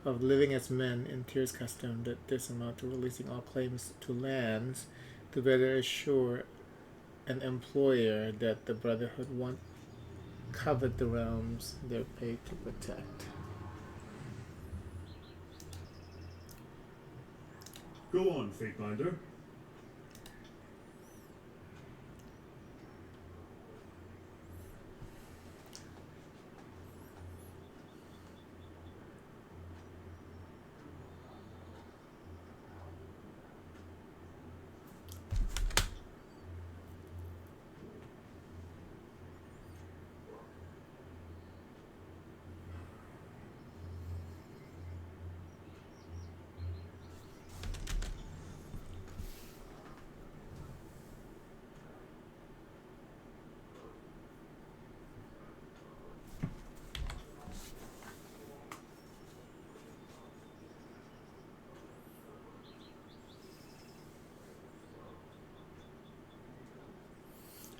of living as men in Tier's custom that dismount to releasing all claims to lands to better assure an employer that the Brotherhood won't covet the realms they're paid to protect. Go on, Fatebinder.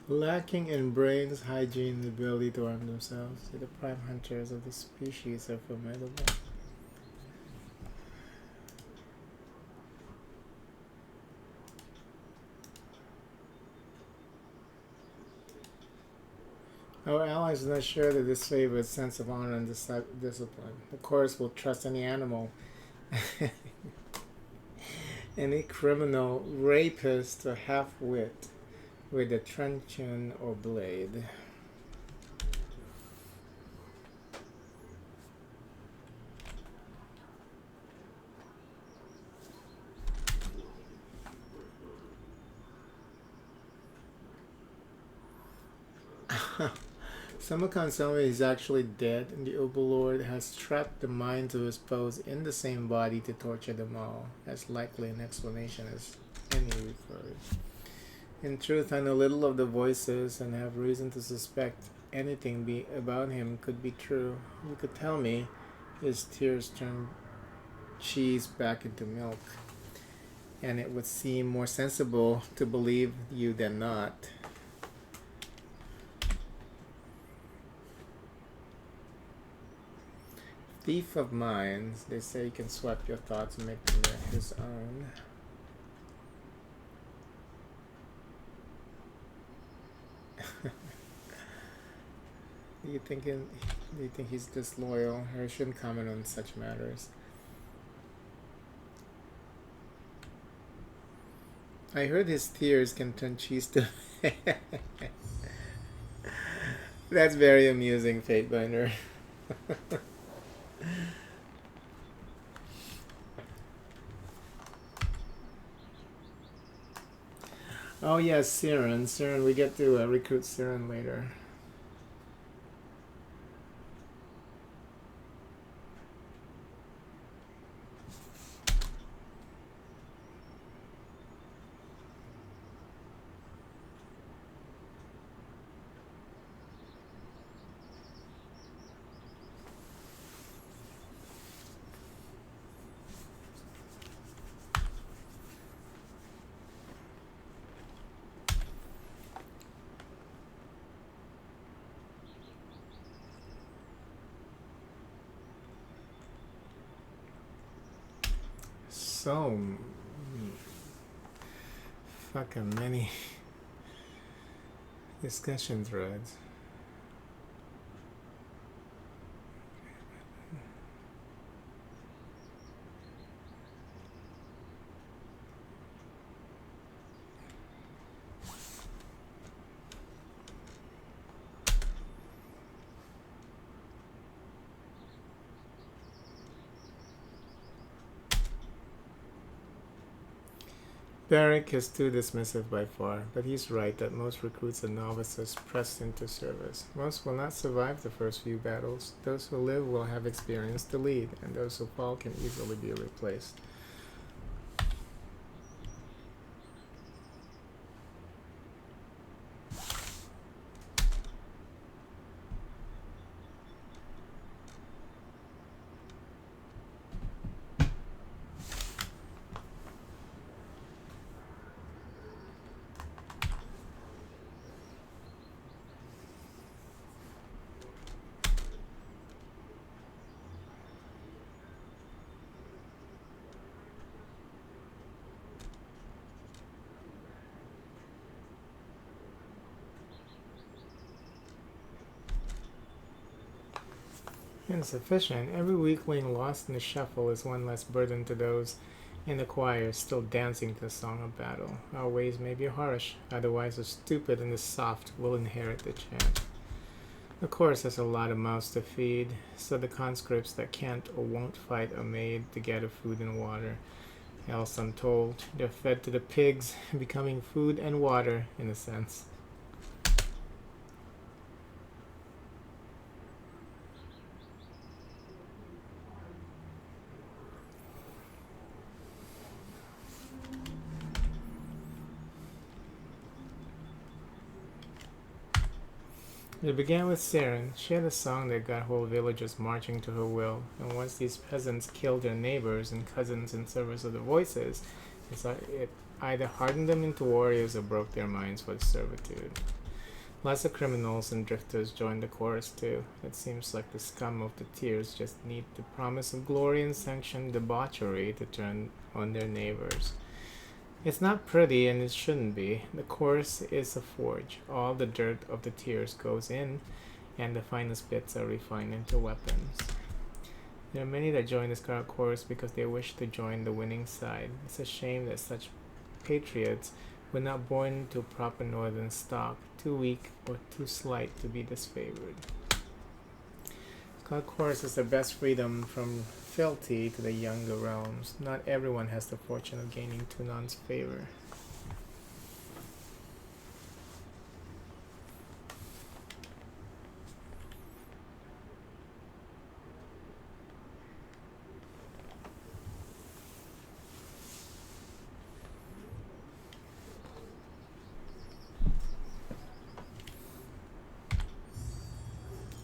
Lacking in brains, hygiene, and the ability to arm themselves, the prime hunters of the species are formidable. Our allies do not share the disfavored sense of honor and discipline. The chorus will trust any animal, any criminal, rapist, or half-wit with a truncheon or blade. Samarkand Selmy is actually dead, and the Overlord has trapped the minds of his foes in the same body to torture them all, as likely an explanation as any we've heard. In truth, I know little of the voices and have reason to suspect anything about him could be true. You could tell me his tears turned cheese back into milk, and it would seem more sensible to believe you than not. Thief of minds, they say he can swipe your thoughts and make them his own. Do you think he's disloyal? Or shouldn't comment on such matters? I heard his tears can turn cheese to. That's very amusing, Fatebinder. Oh yes, Siren. We get to recruit Siren later. So fucking many discussion threads. Barrick is too dismissive by far, but he's right that most recruits are novices pressed into service. Most will not survive the first few battles. Those who live will have experience to lead, and those who fall can easily be replaced. Insufficient. Every weakling lost in the shuffle is one less burden to those in the choir still dancing to the song of battle. Our ways may be harsh, otherwise the stupid and the soft will inherit the chant. The chorus has a lot of mouths to feed, so the conscripts that can't or won't fight are made to gather food and water. Else, I'm told, they're fed to the pigs, becoming food and water in a sense. It began with Siren. She had a song that got whole villages marching to her will, and once these peasants killed their neighbors and cousins in service of the voices, it either hardened them into warriors or broke their minds for servitude. Lots of criminals and drifters join the chorus too. It seems like the scum of the tiers just need the promise of glory and sanctioned debauchery to turn on their neighbors. It's not pretty and it shouldn't be. The chorus is a forge. All the dirt of the tiers goes in, and the finest bits are refined into weapons. There are many that join this chorus because they wish to join the winning side. It's a shame that such patriots were not born to proper northern stock, too weak or too slight to be disfavored. God chorus is the best freedom from fealty to the younger realms. Not everyone has the fortune of gaining Tunan's favor.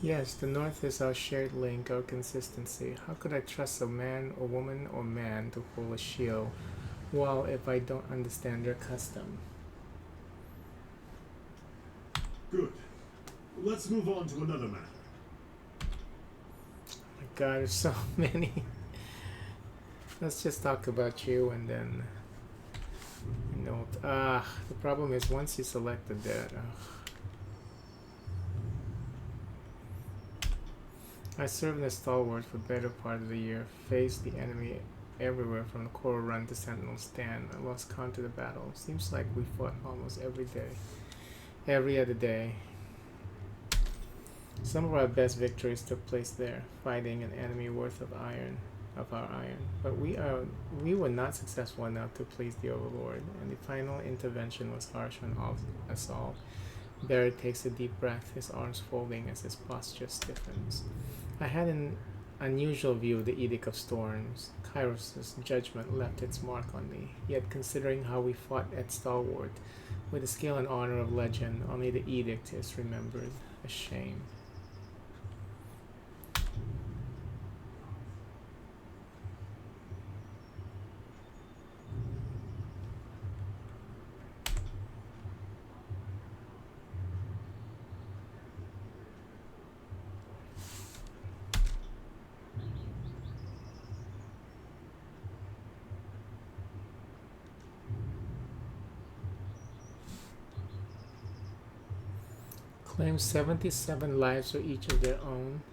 Yes, the North is our shared link, our consistency. How could I trust a man, or woman, or man to hold a shield, while if I don't understand their custom? Good. Let's move on to another matter. Oh my God, there's so many. Let's just talk about you and then note. The problem is once you selected that. I served as stalwart for the better part of the year, faced the enemy everywhere from the Coral Run to Sentinel Stand. I lost count to the battle. Seems like we fought almost every day. Every other day. Some of our best victories took place there, fighting an enemy worth of our iron. But we were not successful enough to please the Overlord, and the final intervention was harsh on us all. Barrett takes a deep breath, his arms folding as his posture stiffens. I had an unusual view of the Edict of Storms. Kairos' judgment left its mark on me, yet considering how we fought at Stalwart, with the skill and honor of legend, only the Edict is remembered. A shame. Claim 77 lives for each of their own.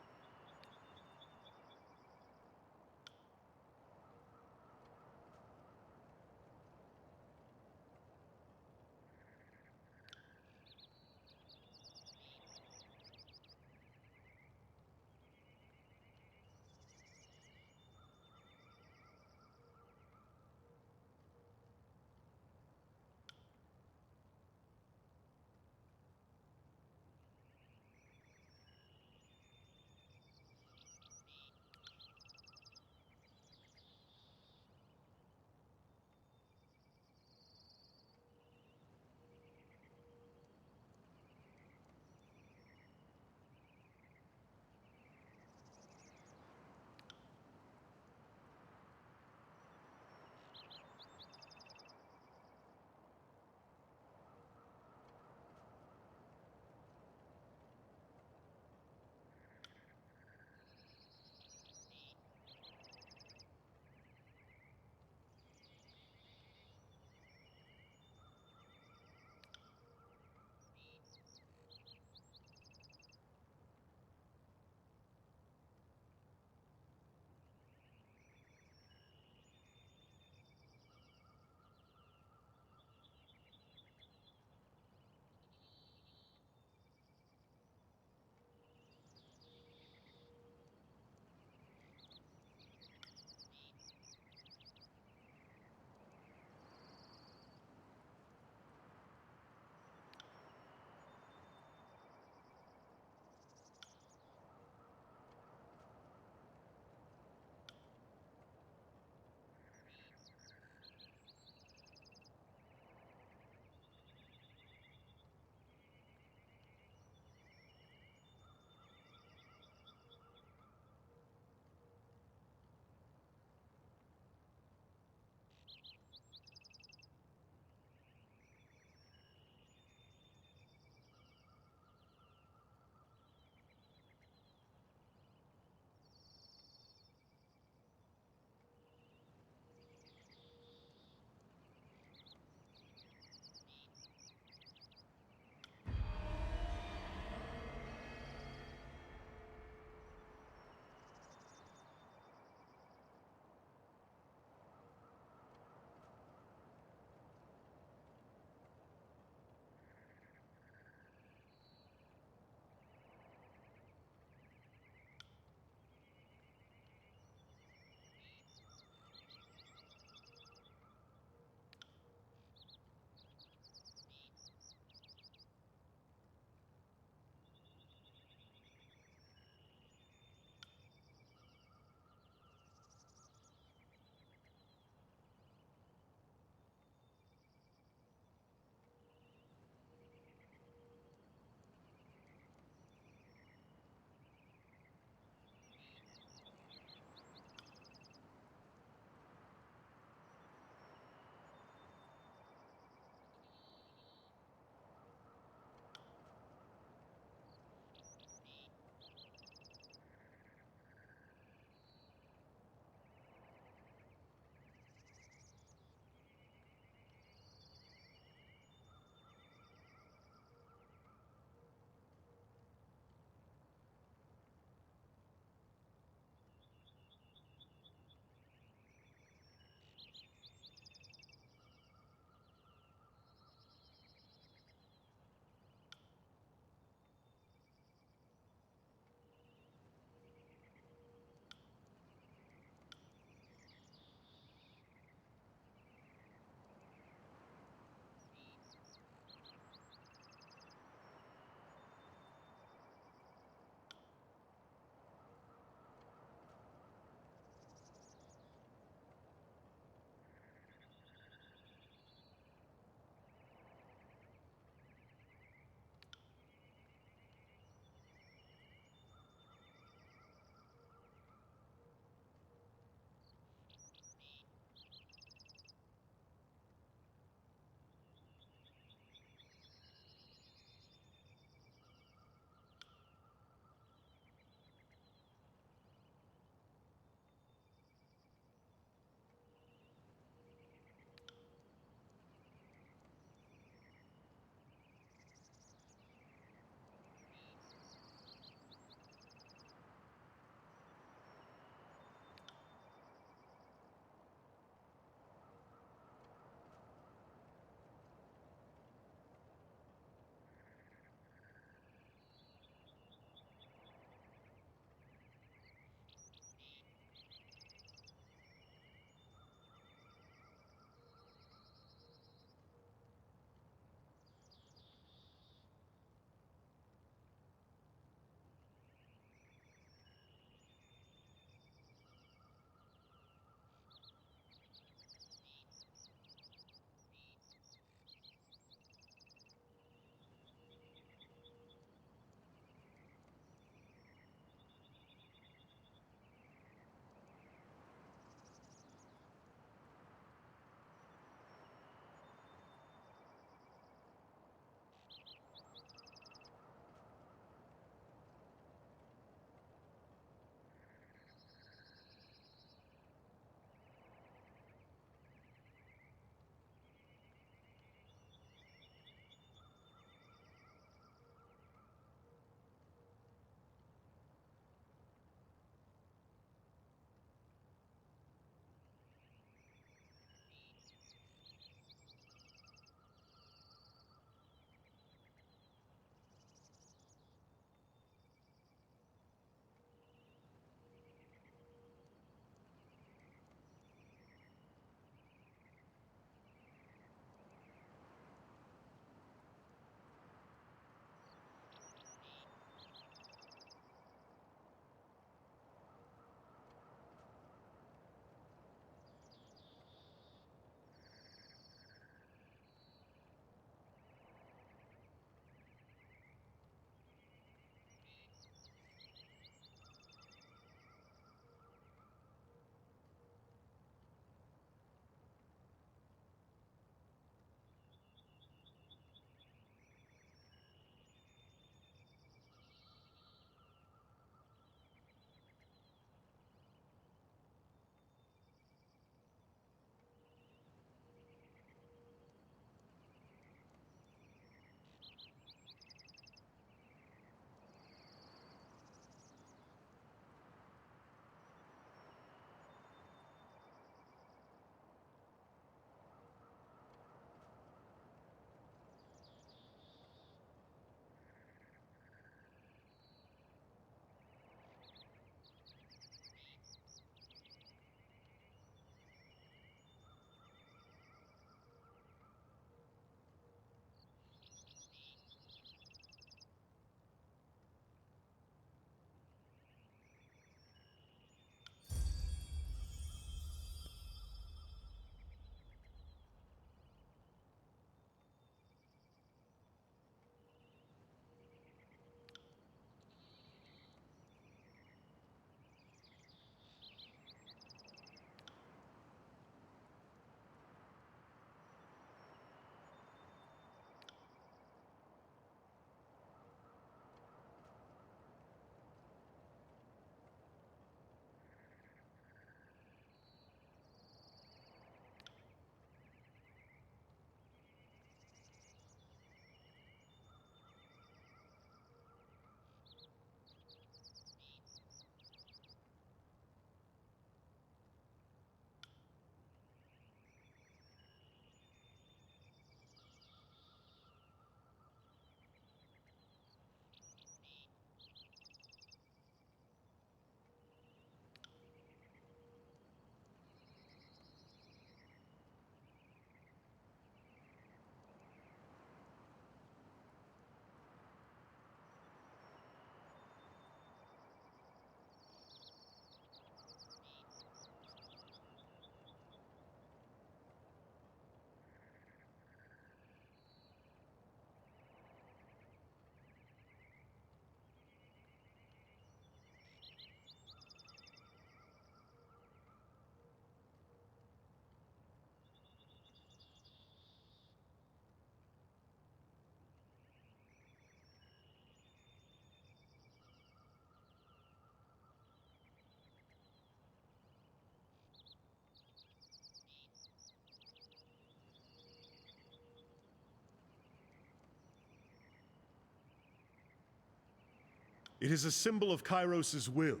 It is a symbol of Kairos' will,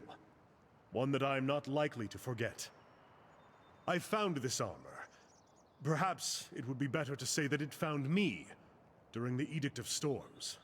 one that I am not likely to forget. I found this armor. Perhaps it would be better to say that it found me during the Edict of Storms.